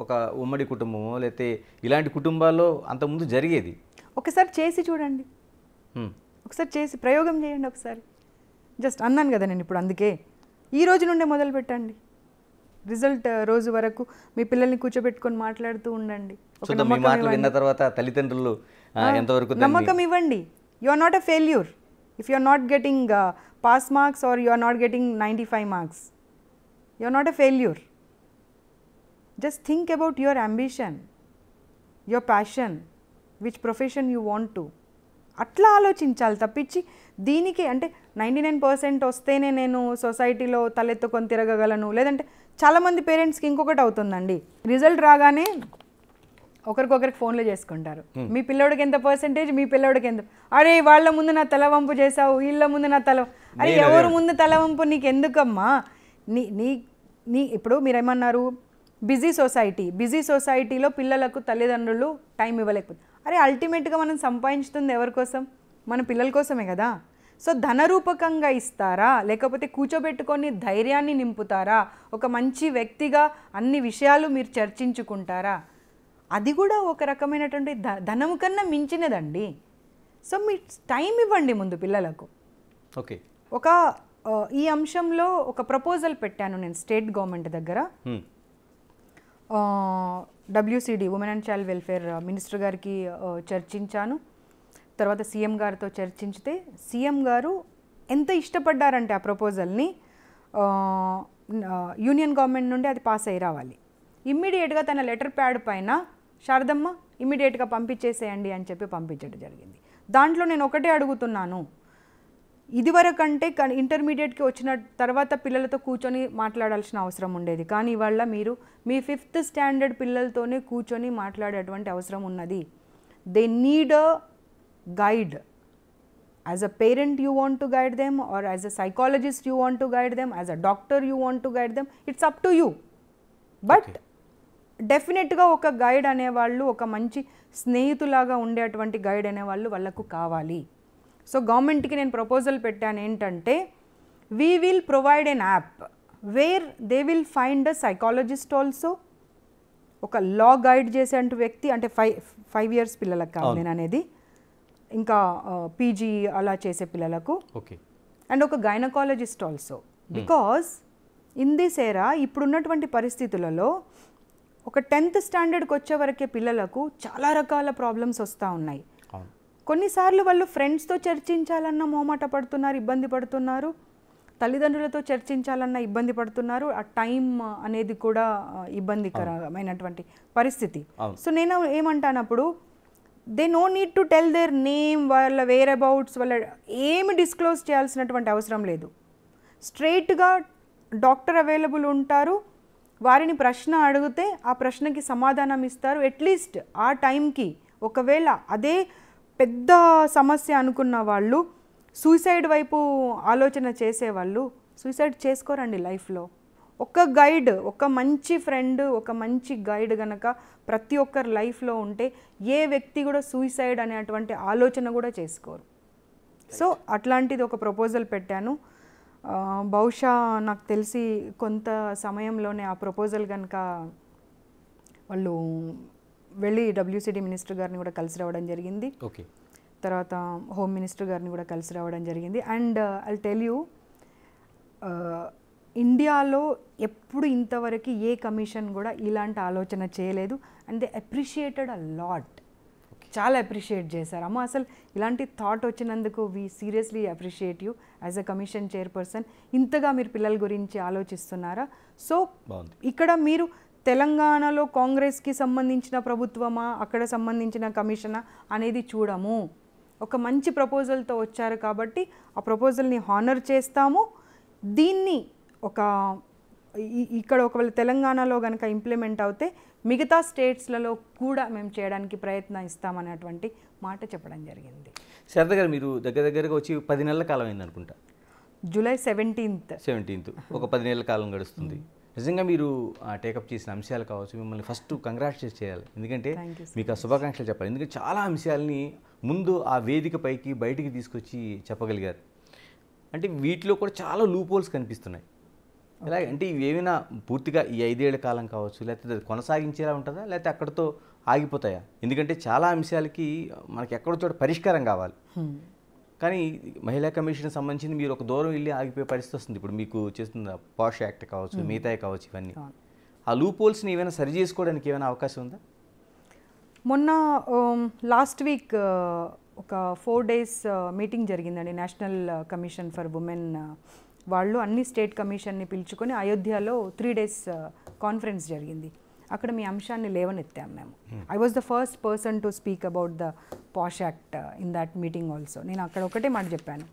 ఒక ఉమ్మడి కుటుంబమో లేకపోతే ఇలాంటి కుటుంబాల్లో అంతకుముందు జరిగేది. ఒకసారి చేసి చూడండి, ఒకసారి చేసి ప్రయోగం చేయండి. ఒకసారి జస్ట్ అన్నాను కదా నేను ఇప్పుడు, అందుకే ఈ రోజు నుండే మొదలు పెట్టండి. రిజల్ట్ రోజు వరకు మీ పిల్లల్ని కూర్చోబెట్టుకొని మాట్లాడుతూ ఉండండి. తల్లిదండ్రులు నమ్మకం ఇవ్వండి. You are not a failure if you are not getting pass marks or you are not getting 95 marks. You are not a failure. Just think about your ambition, your passion, which profession you want to. అట్లా ఆలోచించాలి తప్పించి దీనికి అంటే 99% వస్తేనే నేను సొసైటీలో తలెత్తుకొని తిరగగలను. లేదంటే చాలామంది పేరెంట్స్కి ఇంకొకటి అవుతుందండి, రిజల్ట్ రాగానే ఒకరికొకరికి ఫోన్లు చేసుకుంటారు. మీ పిల్లోడికి ఎంత పర్సెంటేజ్, మీ పిల్లోడికి ఎంత, అరే వాళ్ళ ముందు నా తలవంపు చేసావు, వీళ్ళ ముందు నా అరే ఎవరు ముందు తలవంపు నీకు ఎందుకమ్మా? నీ ఇప్పుడు మీరేమన్నారు, బిజీ సొసైటీలో పిల్లలకు తల్లిదండ్రులు టైం ఇవ్వలేకపోతే, అరే అల్టిమేట్గా మనం సంపాదించుతుంది ఎవరి కోసం? మన పిల్లల కోసమే కదా. సో ధనరూపకంగా ఇస్తారా, లేకపోతే కూర్చోబెట్టుకొని ధైర్యాన్ని నింపుతారా, ఒక మంచి వ్యక్తిగా అన్ని విషయాలు మీరు చర్చించుకుంటారా? అది కూడా ఒక రకమైనటువంటి ధనము కన్నా మించినదండి. సో మీ టైం ఇవ్వండి ముందు పిల్లలకు. ఓకే, ఒక ఈ అంశంలో ఒక ప్రపోజల్ పెట్టాను నేను స్టేట్ గవర్నమెంట్ దగ్గర. WCD women and child welfare minister గారికి చర్చించాను. తర్వాత సీఎం గారితో చర్చించితే సీఎం గారు ఎంత ఇష్టపడ్డారంటే ఆ ప్రపోజల్ని, యూనియన్ గవర్నమెంట్ నుండి అది పాస్ అయ్యి రావాలి. ఇమ్మీడియట్గా తన లెటర్ ప్యాడ్ పైన శారదమ్మ ఇమ్మీడియట్గా పంపించేసేయండి అని చెప్పి పంపించడం జరిగింది. దాంట్లో నేను ఒకటే అడుగుతున్నాను, ఇదివరకంటే ఇంటర్మీడియట్కి వచ్చిన తర్వాత పిల్లలతో కూర్చొని మాట్లాడాల్సిన అవసరం ఉండేది, కానీ ఇవాళ మీరు మీ 5th స్టాండర్డ్ పిల్లలతోనే కూర్చొని మాట్లాడేటువంటి అవసరం ఉన్నది. They need a guide. As a parent you want to guide them, or as a psychologist you want to guide them, as a doctor you want to guide them, it's up to you. But డెఫినెట్గా ఒక guide అనేవాళ్ళు, ఒక మంచి స్నేహితులాగా ఉండేటువంటి guide అనేవాళ్ళు వాళ్ళకు కావాలి. So గవర్నమెంట్కి నేను ప్రపోజల్ పెట్టాను ఏంటంటే, we will provide an app where they will find a psychologist also, ఒక లా గైడ్ చేసే వ్యక్తి, అంటే 5 years పిల్లలకు కాదు నేను అనేది, ఇంకా PG అలా చేసే పిల్లలకు, అండ్ ఒక gynaecologist also. Because in this ఏరా ఇప్పుడున్నటువంటి పరిస్థితులలో ఒక 10th స్టాండర్డ్కి వచ్చే వరకే పిల్లలకు చాలా రకాల ప్రాబ్లమ్స్ వస్తూ ఉన్నాయి. కొన్నిసార్లు వాళ్ళు ఫ్రెండ్స్తో చర్చించాలన్న మొహమాట పడుతున్నారు, ఇబ్బంది పడుతున్నారు, తల్లిదండ్రులతో చర్చించాలన్న ఇబ్బంది పడుతున్నారు, ఆ టైం అనేది కూడా ఇబ్బందికరమైనటువంటి పరిస్థితి. సో నేను ఏమంటానప్పుడు, they no need to tell their name, వాళ్ళ వేర్ అబౌట్స్, వాళ్ళ ఏమి డిస్క్లోజ్ చేయాల్సినటువంటి అవసరం లేదు. స్ట్రైట్గా డాక్టర్ అవైలబుల్ ఉంటారు, వారిని ప్రశ్న అడిగితే ఆ ప్రశ్నకి సమాధానం ఇస్తారు. అట్లీస్ట్ ఆ టైంకి ఒకవేళ అదే పెద్ద సమస్య అనుకున్న వాళ్ళు, సూసైడ్ వైపు ఆలోచన చేసేవాళ్ళు సూసైడ్ చేసుకోరండి లైఫ్లో. ఒక గైడ్, ఒక మంచి ఫ్రెండ్, ఒక మంచి గైడ్ గనక ప్రతి ఒక్కరి లైఫ్లో ఉంటే ఏ వ్యక్తి కూడా సూసైడ్ అనేటువంటి ఆలోచన కూడా చేసుకోరు. సో అట్లాంటిది ఒక ప్రపోజల్ పెట్టాను. బహుశా నాకు తెలిసి కొంత సమయంలోనే ఆ ప్రపోజల్ కనుక వాళ్ళు వెళ్ళి WCD మినిస్టర్ గారిని కూడా కలిసి రావడం జరిగింది. ఓకే. తర్వాత హోమ్ మినిస్టర్ గారిని కూడా కలిసి రావడం జరిగింది. అండ్ ఐ టెల్ యూ, ఇండియాలో ఎప్పుడు ఇంతవరకు ఏ కమిషన్ కూడా ఇలాంటి ఆలోచన చేయలేదు. And they appreciated a lot. చాలా అప్రిషియేట్ చేశారు. అమ్మ అసలు ఇలాంటి థాట్ వచ్చినందుకు we seriously appreciate you as a commission chairperson. ఇంతగా మీరు పిల్లల గురించి ఆలోచిస్తున్నారా? సో ఇక్కడ మీరు తెలంగాణలో కాంగ్రెస్కి సంబంధించిన ప్రభుత్వమా, అక్కడ సంబంధించిన కమిషనా అనేది చూడము. ఒక మంచి ప్రపోజల్తో వచ్చారు కాబట్టి ఆ ప్రపోజల్ని హానర్ చేస్తాము. దీన్ని ఇక్కడ ఒకవేళ తెలంగాణలో కనుక ఇంప్లిమెంట్ అవుతే మిగతా స్టేట్స్లలో కూడా మేము చేయడానికి ప్రయత్నిస్తామనేటువంటి మాట చెప్పడం జరిగింది. శారద గారు, మీరు దగ్గరగా వచ్చి 10 నెలల కాలం అయింది అనుకుంటా. జూలై 17th ఒక 10 నెలల కాలం గడుస్తుంది. నిజంగా మీరు టేకప్ చేసిన అంశాలు కావచ్చు, మిమ్మల్ని ఫస్ట్ కంగ్రాచులేట్ చేయాలి. ఎందుకంటే మీకు ఆ శుభాకాంక్షలు చెప్పాలి. ఎందుకంటే చాలా అంశాలని ముందు ఆ వేదిక పైకి బయటికి తీసుకొచ్చి చెప్పగలిగారు. అంటే వీటిలో కూడా చాలా లూప్ హోల్స్ కనిపిస్తున్నాయి. ఎలా అంటే ఇవి ఏమైనా పూర్తిగా ఈ 5 ఏళ్ల కాలం కావచ్చు, లేకపోతే కొనసాగించేలా ఉంటుందా, లేకపోతే అక్కడితో ఆగిపోతాయా? ఎందుకంటే చాలా అంశాలకి మనకి ఎక్కడో చోట పరిష్కారం కావాలి. కానీ మహిళా కమిషన్ సంబంధించి మీరు ఒక దూరం వెళ్ళి ఆగిపోయే పరిస్థితి వస్తుంది. ఇప్పుడు మీకు చేస్తున్న పాష్ యాక్ట్ కావచ్చు, మిగతాయి కావచ్చు, ఇవన్నీ ఆ లూప్ హోల్స్ని ఏమైనా సరి చేసుకోవడానికి ఏమైనా అవకాశం ఉందా? మొన్న లాస్ట్ వీక్ ఒక 4 days మీటింగ్ జరిగిందండి. నేషనల్ కమిషన్ ఫర్ ఉమెన్ వాళ్ళు అన్ని స్టేట్ కమిషన్ని పిలుచుకొని అయోధ్యలో 3 days కాన్ఫరెన్స్ జరిగింది. అక్కడ మీ అంశాన్ని లేవనెత్తాం మేము. I was the first person to speak about the posh act in that meeting also. నేను అక్కడ ఒకటే మాట చెప్పాను,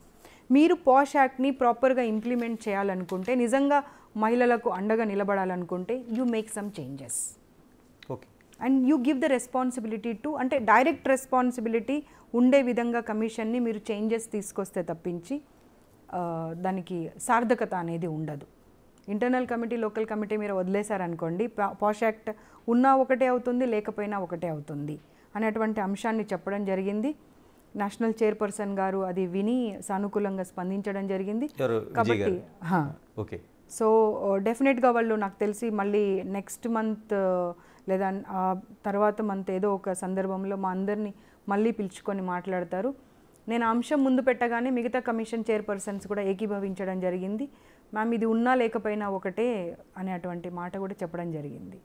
మీరు పాష్ యాక్ట్ని ప్రాపర్గా ఇంప్లిమెంట్ చేయాలనుకుంటే, నిజంగా మహిళలకు అండగా నిలబడాలనుకుంటే you make some changes. Okay. And you give the responsibility to, అంటే డైరెక్ట్ రెస్పాన్సిబిలిటీ ఉండే విధంగా కమిషన్ని మీరు చేంజెస్ తీసుకొస్తే తప్పించి దానికి సార్థకత అనేది ఉండదు. ఇంటర్నల్ కమిటీ, లోకల్ కమిటీ మీరు వదిలేశారనుకోండి, పాష్ యాక్ట్ ఉన్నా ఒకటే అవుతుంది, లేకపోయినా ఒకటే అవుతుంది అనేటువంటి అంశాన్ని చెప్పడం జరిగింది. నేషనల్ చైర్పర్సన్ గారు అది విని సానుకూలంగా స్పందించడం జరిగింది. కాబట్టి ఓకే. సో డెఫినెట్గా వాళ్ళు నాకు తెలిసి మళ్ళీ నెక్స్ట్ మంత్ లేదా తర్వాత మంత్ ఏదో ఒక సందర్భంలో మా అందరినీ మళ్ళీ పిలుచుకొని మాట్లాడతారు. నేను అంశం ముందు పెట్టగానే మిగతా కమిషన్ చైర్పర్సన్స్ కూడా ఏకీభవించడం జరిగింది. మ్యామ్ ఇది ఉన్నా లేకపోయినా ఒకటే అనేటువంటి మాట కూడా చెప్పడం జరిగింది.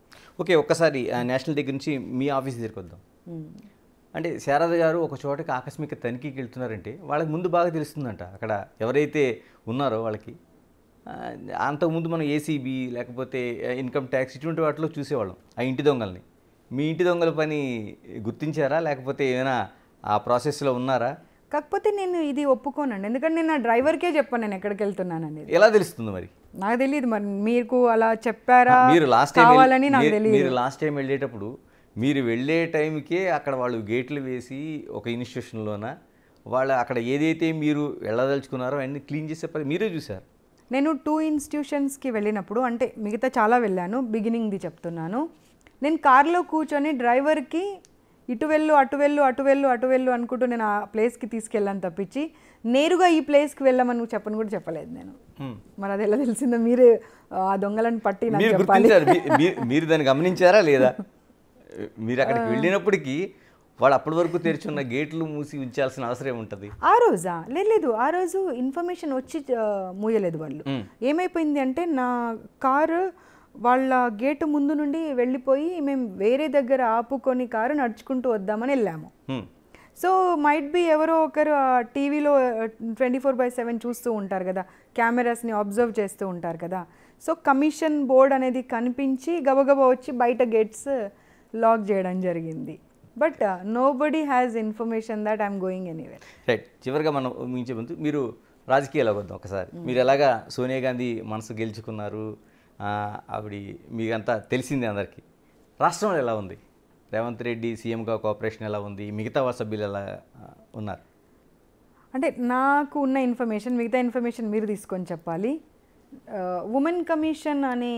ఓకే, ఒక్కసారి నేషనల్ దగ్గర నుంచి మీ ఆఫీస్ దగ్గరికి వద్దాం. అంటే శారద గారు ఒక చోటకి ఆకస్మిక తనిఖీకి వెళ్తున్నారంటే వాళ్ళకి ముందు బాగా తెలుస్తుందంట అక్కడ ఎవరైతే ఉన్నారో వాళ్ళకి. అంతకుముందు మనం ఏసీబీ లేకపోతే ఇన్కమ్ ట్యాక్స్ ఇటువంటి వాటిలో చూసేవాళ్ళం ఆ ఇంటి దొంగల్ని. మీ ఇంటి దొంగల పని గుర్తించారా, లేకపోతే ఏమైనా ఆ ప్రాసెస్లో ఉన్నారా? కాకపోతే నేను ఇది ఒప్పుకోనండి, ఎందుకంటే నేను నా డ్రైవర్కే చెప్పాను నేను ఎక్కడికి వెళ్తున్నాను అనేది. ఎలా తెలుస్తుంది మరి? నాకు తెలియదు, మరి మీకు అలా చెప్పారా? మీరు లాస్ట్ టైం వెళ్ళేటప్పుడు మీరు వెళ్ళే టైంకే అక్కడ వాళ్ళు గేట్లు వేసి ఒక ఇన్స్టిట్యూషన్లోన వాళ్ళు అక్కడ ఏదైతే మీరు వెళ్ళదలుచుకున్నారో అన్నీ క్లీన్ చేసే పని మీరే చూసారు. నేను 2 ఇన్స్టిట్యూషన్స్కి వెళ్ళినప్పుడు, అంటే మిగతా చాలా వెళ్ళాను, బిగినింగ్ది చెప్తున్నాను. నేను కార్లో కూర్చొని డ్రైవర్కి ఇటు వెళ్ళు అటు వెళ్ళు అటు వెళ్ళు అటు వెళ్ళు అనుకుంటూ నేను ఆ ప్లేస్కి తీసుకెళ్ళాను తప్పించి నేరుగా ఈ ప్లేస్కి వెళ్ళమని చెప్పని కూడా చెప్పలేదు నేను. మరి అది ఎలా తెలిసిందో మీరే ఆ దొంగలను పట్టి నాకు చెప్పాలి. మీరు దాన్ని గమనించారా లేదా? మీరు అక్కడికి వెళ్ళినప్పటికీ వాళ్ళు అప్పటి వరకు తెరిచున్న గేట్లు మూసి ఉంచాల్సిన అవసరం ఏముంటుంది? ఆ రోజా? లేదు, ఆ రోజు ఇన్ఫర్మేషన్ వచ్చి మూయలేదు వాళ్ళు. ఏమైపోయింది అంటే నా కారు వాళ్ళ గేటు ముందు నుండి వెళ్ళిపోయి మేము వేరే దగ్గర ఆపుకొని కారు నడుచుకుంటూ వద్దామని వెళ్ళాము. సో మైట్ బి ఎవరో ఒకరు టీవీలో 24/7 చూస్తూ ఉంటారు కదా, కెమెరాస్ని అబ్జర్వ్ చేస్తూ ఉంటారు కదా. సో కమిషన్ బోర్డ్ అనేది కనిపించి గబగబా వచ్చి బయట గేట్స్ లాక్ చేయడం జరిగింది. But nobody has information that I'm going anywhere. Right. చివరిగా మనం మించే ముందు మీరు రాజకీయాలకు వద్దాం ఒకసారి. మీరు ఎలాగా సోనియా గాంధీ మనసు గెలుచుకున్నారు, ఆవిడ మీకంతా తెలిసింది అందరికీ. రాష్ట్రంలో ఎలా ఉంది? రేవంత్ రెడ్డి సీఎంగా కోఆపరేషన్ ఎలా ఉంది? మిగతా సభ్యులు ఎలా ఉన్నారు? అంటే నాకు ఉన్న ఇన్ఫర్మేషన్, మిగతా ఇన్ఫర్మేషన్ మీరు తీసుకొని చెప్పాలి. ఉమెన్ కమిషన్ అనే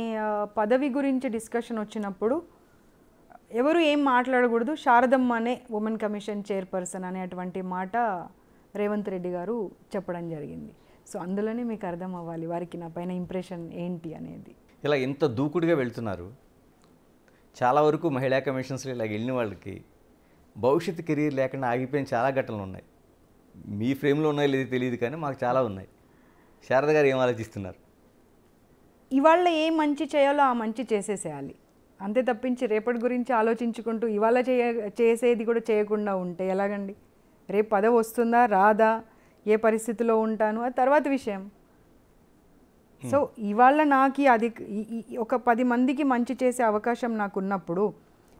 పదవి గురించి డిస్కషన్ వచ్చినప్పుడు ఎవరు ఏం మాట్లాడకూడదు, శారదమ్మనే ఉమెన్ కమిషన్ చైర్పర్సన్ అనేటువంటి మాట రేవంత్ రెడ్డి గారు చెప్పడం జరిగింది. సో అందులోనే మీకు అర్థం అవ్వాలి వారికి నా పైన ఇంప్రెషన్ ఏంటి అనేది. ఇలా ఇంత దూకుడుగా వెళ్తున్నారు, చాలా వరకు మహిళా కమిషన్స్లో ఇలా వెళ్ళిన వాళ్ళకి భవిష్యత్తు కెరీర్ లేకుండా ఆగిపోయిన చాలా ఘటనలు ఉన్నాయి. మీ ఫ్రేమ్లో ఉన్నాయో లేదో తెలియదు కానీ మాకు చాలా ఉన్నాయి. శారద గారు ఏం ఆలోచిస్తున్నారు? ఇవాళ ఏ మంచి చేయాలో ఆ మంచి చేసేసేయాలి, అంతే తప్పించి రేపటి గురించి ఆలోచించుకుంటూ ఇవాళ చేసేది కూడా చేయకుండా ఉంటే ఎలాగండి? రేపు పదవి వస్తుందా రాదా, ఏ పరిస్థితిలో ఉంటాను, అది తర్వాత విషయం. సో ఇవాళ నాకు అది ఒక 10 మందికి మంచి చేసే అవకాశం నాకు ఉన్నప్పుడు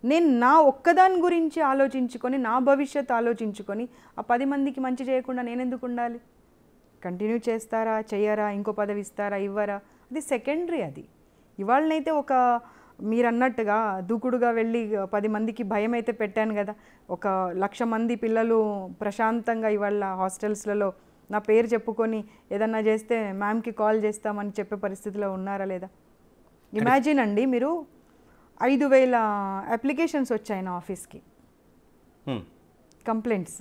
నేను నా ఒక్కదాని గురించి ఆలోచించుకొని, నా భవిష్యత్తు ఆలోచించుకొని ఆ 10 మందికి మంచి చేయకుండా నేను ఎందుకు ఉండాలి? కంటిన్యూ చేస్తారా చెయ్యరా, ఇంకో పదవి ఇస్తారా ఇవ్వరా, అది సెకండరీ. అది ఇవాళనైతే ఒక మీరు అన్నట్టుగా దూకుడుగా వెళ్ళి 10 మందికి భయం అయితే పెట్టాను కదా. 1,00,000 మంది పిల్లలు ప్రశాంతంగా ఇవాళ హాస్టల్స్లలో నా పేరు చెప్పుకొని ఏదన్నా చేస్తే మ్యామ్కి కాల్ చేస్తామని చెప్పే పరిస్థితిలో ఉన్నారా లేదా? ఇమాజిన్ అండి, మీరు 5,000 అప్లికేషన్స్ వచ్చాయి నా ఆఫీస్కి, కంప్లైంట్స్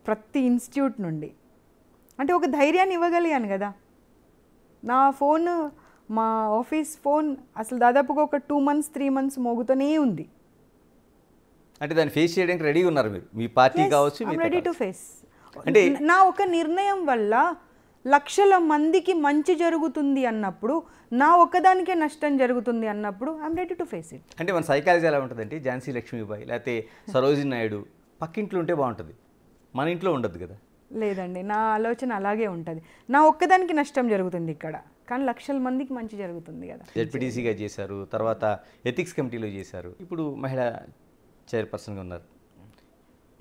ప్రతి ఇన్స్టిట్యూట్ నుండి. అంటే ఒక ధైర్యాన్ని ఇవ్వగలిగాను కదా. నా ఫోన్, మా ఆఫీస్ ఫోన్ అసలు దాదాపుగా ఒక 2 months 3 months మోగుతూనే ఉంది. అంటే దాన్ని ఫేస్ చేయడానికి రెడీగా ఉన్నారు మీరు, మీ పార్టీ కావచ్చు, రెడీ టు ఫేస్. అంటే నా ఒక నిర్ణయం వల్ల లక్షల మందికి మంచి జరుగుతుంది అన్నప్పుడు, నా ఒక్కదానికే నష్టం జరుగుతుంది అన్నప్పుడు I'm ready to face it. అంటే మన సైకాలజీ ఎలా ఉంటుందంటే, ఝాన్సీ లక్ష్మీబాయి లేకపోతే సరోజిని నాయుడు పక్కింట్లో ఉంటే బాగుంటుంది, మన ఇంట్లో ఉండదు కదా. లేదండి, నా ఆలోచన అలాగే ఉంటుంది. నా ఒక్కదానికి నష్టం జరుగుతుంది ఇక్కడ, కానీ లక్షల మందికి మంచి జరుగుతుంది కదా. జెడ్పీటీసీగా చేశారు, తర్వాత ఎథిక్స్ కమిటీలో చేశారు, ఇప్పుడు మహిళా చైర్పర్సన్గా ఉన్నారు.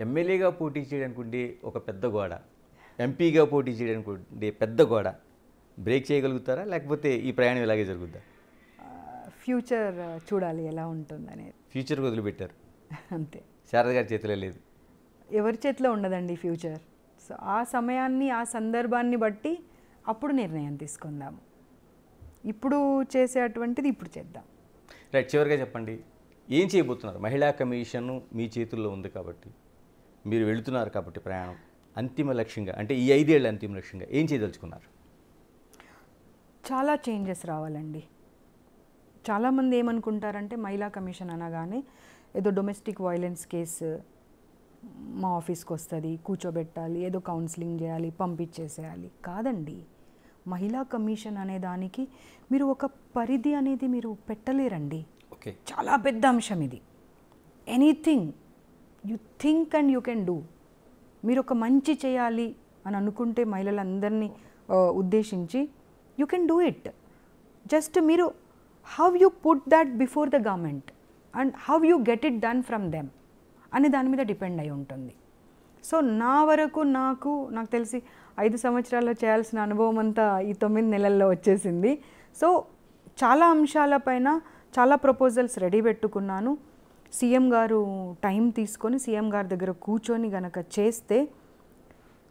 ఎమ్మెల్యేగా పోటీ చేయడానికి ఉండే ఒక పెద్ద గోడ, ఎంపీగా పోటీ చేయడానికి ఉండే పెద్ద గోడ బ్రేక్ చేయగలుగుతారా, లేకపోతే ఈ ప్రయాణం ఇలాగే జరుగుద్దా? ఫ్యూచర్ చూడాలి ఎలా ఉంటుంది అనేది. ఫ్యూచర్ వదిలిపెట్టారు అంతే, శారద గారి చేతిలో లేదు, ఎవరి చేతిలో ఉండదండి ఫ్యూచర్. సో ఆ సమయాన్ని ఆ సందర్భాన్ని బట్టి అప్పుడు నిర్ణయం తీసుకుందాము. ఇప్పుడు చేసేటువంటిది ఇప్పుడు చేద్దాం. రైట్, చివరిగా చెప్పండి, ఏం చేయబోతున్నారు? మహిళా కమిషన్ మీ చేతుల్లో ఉంది కాబట్టి, మీరు వెళుతున్నారు కాబట్టి ప్రయాణం అంతిమ లక్ష్యంగా, అంటే ఈ 5 ఏళ్ళ అంతిమ లక్ష్యంగా ఏం చేయదలుచుకున్నారు? చాలా చేంజెస్ రావాలండి. చాలామంది ఏమనుకుంటారంటే మహిళా కమిషన్ అనగానే ఏదో డొమెస్టిక్ వైలెన్స్ కేసు మా ఆఫీస్కి వస్తుంది, కూర్చోబెట్టాలి, ఏదో కౌన్సిలింగ్ చేయాలి, పంపించేసేయాలి. కాదండి, మహిళా కమిషన్ అనే దానికి మీరు ఒక పరిధి అనేది మీరు పెట్టలేరండి. ఓకే, చాలా పెద్ద అంశం ఇది. Anything you think and you can do. మీరు ఒక మంచి చేయాలి అని అనుకుంటే మహిళలందరినీ ఉద్దేశించి you can do it. Just మీరు how you put that before the government and how you get it done from them అనే దాని మీద డిపెండ్ అయి ఉంటుంది. సో నా వరకు నాకు తెలిసి 5 సంవత్సరాల్లో చేయాల్సిన అనుభవం అంతా ఈ 9 నెలల్లో వచ్చేసింది. సో చాలా అంశాలపైన చాలా ప్రపోజల్స్ రెడీ పెట్టుకున్నాను. సీఎం గారు టైం తీసుకొని సీఎం గారి దగ్గర కూర్చొని గనక చేస్తే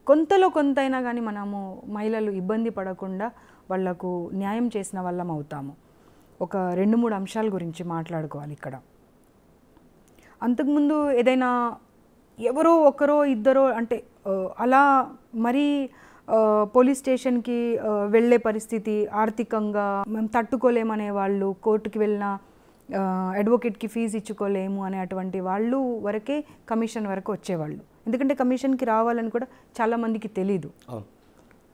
కొంతలో కొంతైనా కానీ మనము మహిళలు ఇబ్బంది పడకుండా వాళ్లకు న్యాయం చేసిన వాళ్ళం అవుతాము. ఒక 2-3 అంశాల గురించి మాట్లాడుకోవాలి ఇక్కడ. అంతకుముందు ఏదైనా ఎవరో ఒకరో ఇద్దరో అంటే అలా మరీ పోలీస్ స్టేషన్కి వెళ్ళే పరిస్థితి, ఆర్థికంగా మేము తట్టుకోలేమనే వాళ్ళు, కోర్టుకి వెళ్ళిన అడ్వకేట్కి ఫీజు ఇచ్చుకోలేము అనే అటువంటి వాళ్ళు వరకే కమిషన్ వరకు వచ్చేవాళ్ళు. ఎందుకంటే కమిషన్కి రావాలని కూడా చాలామందికి తెలీదు.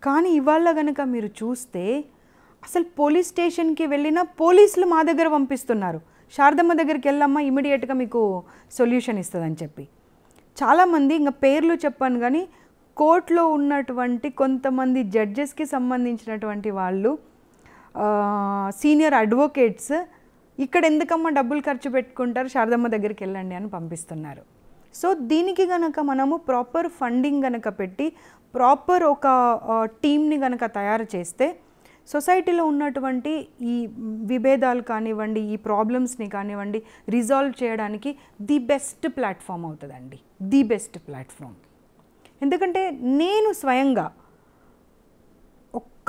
కానీ ఇవాళ కనుక మీరు చూస్తే అసలు పోలీస్ స్టేషన్కి వెళ్ళిన పోలీసులు మా దగ్గర పంపిస్తున్నారు, శారదమ్మ దగ్గరికి వెళ్ళమ్మా ఇమీడియట్గా మీకు సొల్యూషన్ ఇస్తుందని చెప్పి. చాలామంది ఇంకా పేర్లు చెప్పాను కానీ కోర్టులో ఉన్నటువంటి కొంతమంది జడ్జెస్కి సంబంధించినటువంటి వాళ్ళు, సీనియర్ అడ్వకేట్స్ ఇక్కడ ఎందుకమ్మా డబ్బులు ఖర్చు పెట్టుకుంటారు, శారదమ్మ దగ్గరికి వెళ్ళండి అని పంపిస్తున్నారు. సో దీనికి గనక మనము ప్రాపర్ ఫండింగ్ గనక పెట్టి ప్రాపర్ ఒక టీమ్ని గనక తయారు చేస్తే సొసైటీలో ఉన్నటువంటి ఈ విభేదాలు కానివ్వండి, ఈ ప్రాబ్లమ్స్ని కానివ్వండి రిజాల్వ్ చేయడానికి ది బెస్ట్ ప్లాట్ఫామ్ అవుతుందండి, ది బెస్ట్ ప్లాట్ఫామ్. ఎందుకంటే నేను స్వయంగా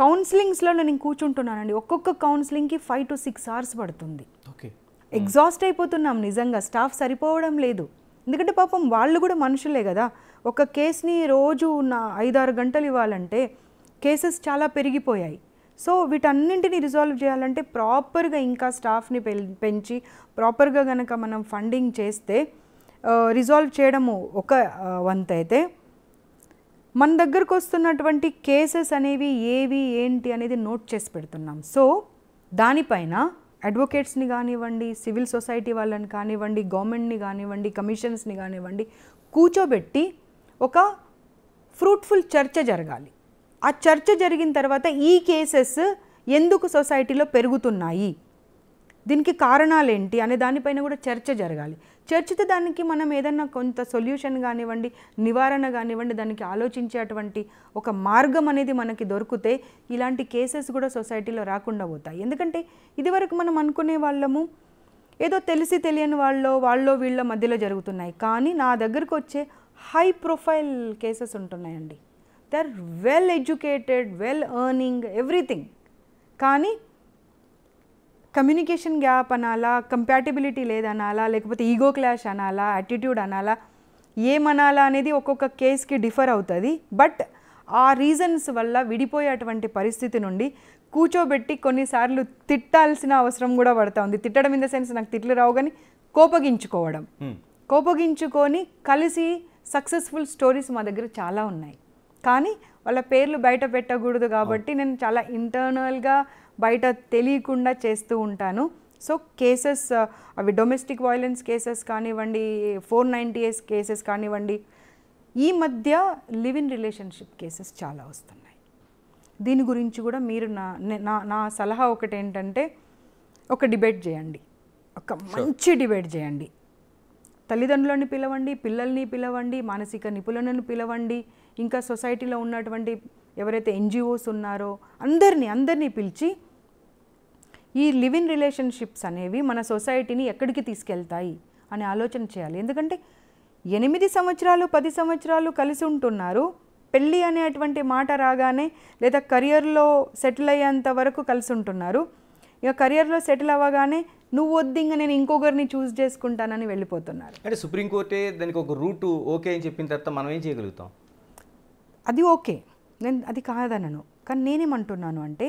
కౌన్సిలింగ్స్లో నేను కూర్చుంటున్నానండి, ఒక్కొక్క కౌన్సిలింగ్కి 5 to 6 hours పడుతుంది. ఓకే. ఎగ్జాస్ట్ అయిపోతున్నాం నిజంగా, స్టాఫ్ సరిపోవడం లేదు. ఎందుకంటే పాపం వాళ్ళు కూడా మనుషులే కదా. ఒక కేసుని రోజు 5-6 గంటలు ఇవ్వాలంటే కేసెస్ చాలా పెరిగిపోయాయి. సో వీటన్నింటినీ రిజాల్వ్ చేయాలంటే ప్రాపర్గా ఇంకా స్టాఫ్ని పెంచి ప్రాపర్గా కనుక మనం ఫండింగ్ చేస్తే రిజాల్వ్ చేయడము ఒక వంత అయితే, మన దగ్గరకు వస్తున్నటువంటి కేసెస్ అనేవి ఏవి ఏంటి అనేది నోట్ చేసి పెడుతున్నాం. సో దానిపైన అడ్వకేట్స్ని కానివ్వండి, సివిల్ సొసైటీ వాళ్ళని కానివ్వండి, గవర్నమెంట్ని కానివ్వండి, కమిషన్స్ని కానివ్వండి కూర్చోబెట్టి ఒక ఫ్రూట్ఫుల్ చర్చ జరగాలి. ఆ చర్చ జరిగిన తర్వాత ఈ కేసెస్ ఎందుకు సొసైటీలో పెరుగుతున్నాయి, దీనికి కారణాలేంటి అనే దానిపైన కూడా చర్చ జరగాలి. చర్చతో దానికి మనం ఏదన్నా కొంత సొల్యూషన్ కానివ్వండి, నివారణ కానివ్వండి, దానికి ఆలోచించేటువంటి ఒక మార్గం అనేది మనకి దొరికితే ఇలాంటి కేసెస్ కూడా సొసైటీలో రాకుండా పోతాయి. ఎందుకంటే ఇదివరకు మనం అనుకునే వాళ్ళము ఏదో తెలిసి తెలియని వాళ్ళో వీళ్ళ మధ్యలో జరుగుతున్నాయి. కానీ నా దగ్గరకు వచ్చే హై ప్రొఫైల్ కేసెస్ ఉంటున్నాయండి. They are well educated, well earning, everything. కానీ కమ్యూనికేషన్ గ్యాప్ అనాలా, కంపాటిబిలిటీ లేదనాలా, లేకపోతే ఈగో క్లాష్ అనాలా, యాటిట్యూడ్ అనాలా, ఏమనాలా అనేది ఒక్కొక్క కేసుకి డిఫర్ అవుతుంది. బట్ ఆ రీజన్స్ వల్ల విడిపోయేటువంటి పరిస్థితి నుండి కూర్చోబెట్టి కొన్నిసార్లు తిట్టాల్సిన అవసరం కూడా పడుతూ ఉంది. తిట్టడం ఇన్ ద సెన్స్ నాకు తిట్లు రావు, కానీ కోపగించుకొని కలిసి సక్సెస్ఫుల్ స్టోరీస్ మా దగ్గర చాలా ఉన్నాయి. కానీ వాళ్ళ పేర్లు బయట పెట్టకూడదు కాబట్టి నేను చాలా ఇంటర్నల్గా బయట తెలియకుండా చేస్తూ ఉంటాను. సో కేసెస్ అవి డొమెస్టిక్ వైలెన్స్ కేసెస్ కానివ్వండి, 490A కేసెస్ కానివ్వండి, ఈ మధ్య లివ్ ఇన్ రిలేషన్షిప్ కేసెస్ చాలా వస్తున్నాయి. దీని గురించి కూడా మీరు నా సలహా ఒకటి ఏంటంటే, ఒక డిబేట్ చేయండి, ఒక మంచి డిబేట్ చేయండి. తల్లిదండ్రులను పిలవండి, పిల్లల్ని పిలవండి, మానసిక నిపుణులను పిలవండి, ఇంకా సొసైటీలో ఉన్నటువంటి ఎవరైతే NGOs ఉన్నారో అందరినీ పిలిచి ఈ లివ్ ఇన్ రిలేషన్షిప్స్ అనేవి మన సొసైటీని ఎక్కడికి తీసుకెళ్తాయి అనే ఆలోచన చేయాలి. ఎందుకంటే 8 సంవత్సరాలు 10 సంవత్సరాలు కలిసి ఉంటున్నారు, పెళ్ళి అనేటువంటి మాట రాగానే లేదా కెరియర్లో సెటిల్ అయ్యేంత వరకు కలిసి ఉంటున్నారు. ఇక కెరియర్లో సెటిల్ అవ్వగానే నువ్వు వద్దింగా నేను ఇంకొకరిని చూస్ చేసుకుంటానని వెళ్ళిపోతున్నారు. అంటే సుప్రీంకోర్టే దానికి ఒక రూటు ఓకే అని చెప్పిన తర్వాత మనం ఏం చేయగలుగుతాం? అది ఓకే, నేను అది కాదనను. కానీ నేనేమంటున్నాను అంటే,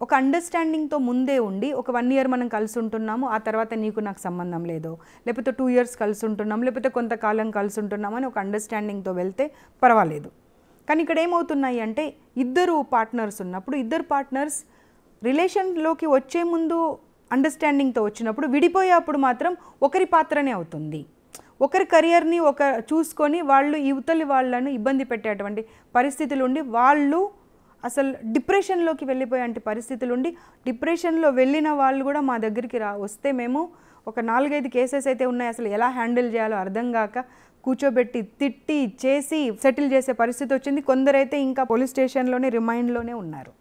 ఒక అండర్స్టాండింగ్తో ముందే ఉండి ఒక 1 year మనం కలిసి ఉంటున్నాము, ఆ తర్వాత నీకు నాకు సంబంధం లేదు, లేకపోతే 2 years కలిసి ఉంటున్నాం, లేకపోతే కొంతకాలం కలిసి ఉంటున్నామని ఒక అండర్స్టాండింగ్తో వెళ్తే పర్వాలేదు. కానీ ఇక్కడ ఏమవుతున్నాయి అంటే, ఇద్దరు పార్ట్నర్స్ ఉన్నప్పుడు, ఇద్దరు పార్ట్నర్స్ రిలేషన్లోకి వచ్చే ముందు అండర్స్టాండింగ్తో వచ్చినప్పుడు, విడిపోయేప్పుడు మాత్రం ఒకరి పాత్రనే అవుతుంది. ఒకరి కెరియర్ని చూసుకొని వాళ్ళు యువతలి వాళ్ళను ఇబ్బంది పెట్టేటువంటి పరిస్థితులు ఉండి, వాళ్ళు అసలు డిప్రెషన్లోకి వెళ్ళిపోయేంటి పరిస్థితులు ఉండి, డిప్రెషన్లో వెళ్ళిన వాళ్ళు కూడా మా దగ్గరికి వస్తే మేము ఒక 4-5 కేసెస్ అయితే ఉన్నాయి, అసలు ఎలా హ్యాండిల్ చేయాలో అర్థం కాక కూర్చోబెట్టి తిట్టి చేసి సెటిల్ చేసే పరిస్థితి వచ్చింది. కొందరైతే ఇంకా పోలీస్ స్టేషన్లోనే రిమైండ్లోనే ఉన్నారు.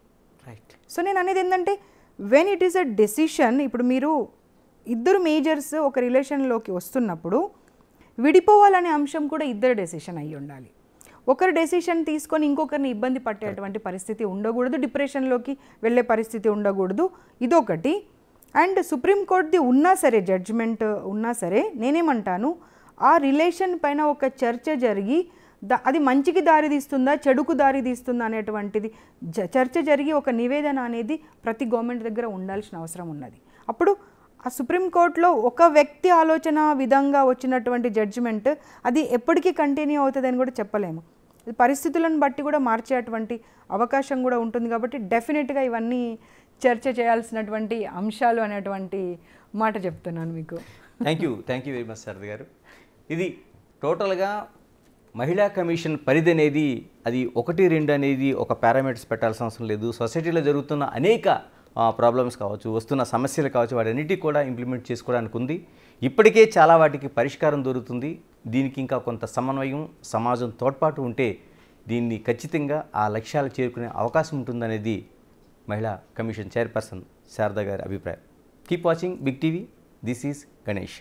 రైట్. సో నేను అనేది ఏంటంటే, when it is a decision, ఇప్పుడు మీరు ఇద్దరు మేజర్స్ ఒక రిలేషన్లోకి వస్తున్నప్పుడు విడిపోవాలనే అంశం కూడా ఇద్దరు డెసిషన్ అయ్యి ఉండాలి. ఒకరు డెసిషన్ తీసుకొని ఇంకొకరిని ఇబ్బంది పట్టేటువంటి పరిస్థితి ఉండకూడదు, డిప్రెషన్లోకి వెళ్ళే పరిస్థితి ఉండకూడదు, ఇదొకటి. అండ్ సుప్రీంకోర్టుది ఉన్నా సరే, జడ్జిమెంట్ ఉన్నా సరే, నేనేమంటాను, ఆ రిలేషన్ పైన ఒక చర్చ జరిగి అది మంచికి దారి తీస్తుందా చెడుకు దారి తీస్తుందా అనేటువంటిది చర్చ జరిగి ఒక నివేదన అనేది ప్రతి గవర్నమెంట్ దగ్గర ఉండాల్సిన అవసరం ఉన్నది. అప్పుడు ఆ సుప్రీంకోర్టులో ఒక వ్యక్తి ఆలోచన విధంగా వచ్చినటువంటి జడ్జిమెంట్ అది ఎప్పటికీ కంటిన్యూ అవుతుందని కూడా చెప్పలేము. పరిస్థితులను బట్టి కూడా మార్చేటువంటి అవకాశం కూడా ఉంటుంది. కాబట్టి డెఫినెట్గా ఇవన్నీ చర్చ చేయాల్సినటువంటి అంశాలు అనేటువంటి మాట చెప్తున్నాను మీకు. Thank you very much Sharada గారు. ఇది టోటల్గా మహిళా కమిషన్ పరిధి అనేది అది 1-2 అనేది ఒక పారామీటర్స్ పెట్టాల్సిన అవసరం లేదు. సొసైటీలో జరుగుతున్న అనేక ప్రాబ్లమ్స్ కావచ్చు, వస్తున్న సమస్యలు కావచ్చు, వాటన్నిటికీ కూడా ఇంప్లిమెంట్ చేసుకోవడానికి ఉంది. ఇప్పటికే చాలా వాటికి పరిష్కారం దొరుకుతుంది. దీనికి ఇంకా కొంత సమన్వయం, సమాజం తోడ్పాటు ఉంటే దీన్ని ఖచ్చితంగా ఆ లక్ష్యాలు చేరుకునే అవకాశం ఉంటుందనేది మహిళా కమిషన్ చైర్పర్సన్ శారద గారి అభిప్రాయం. Keep watching big TV. This is Ganesh.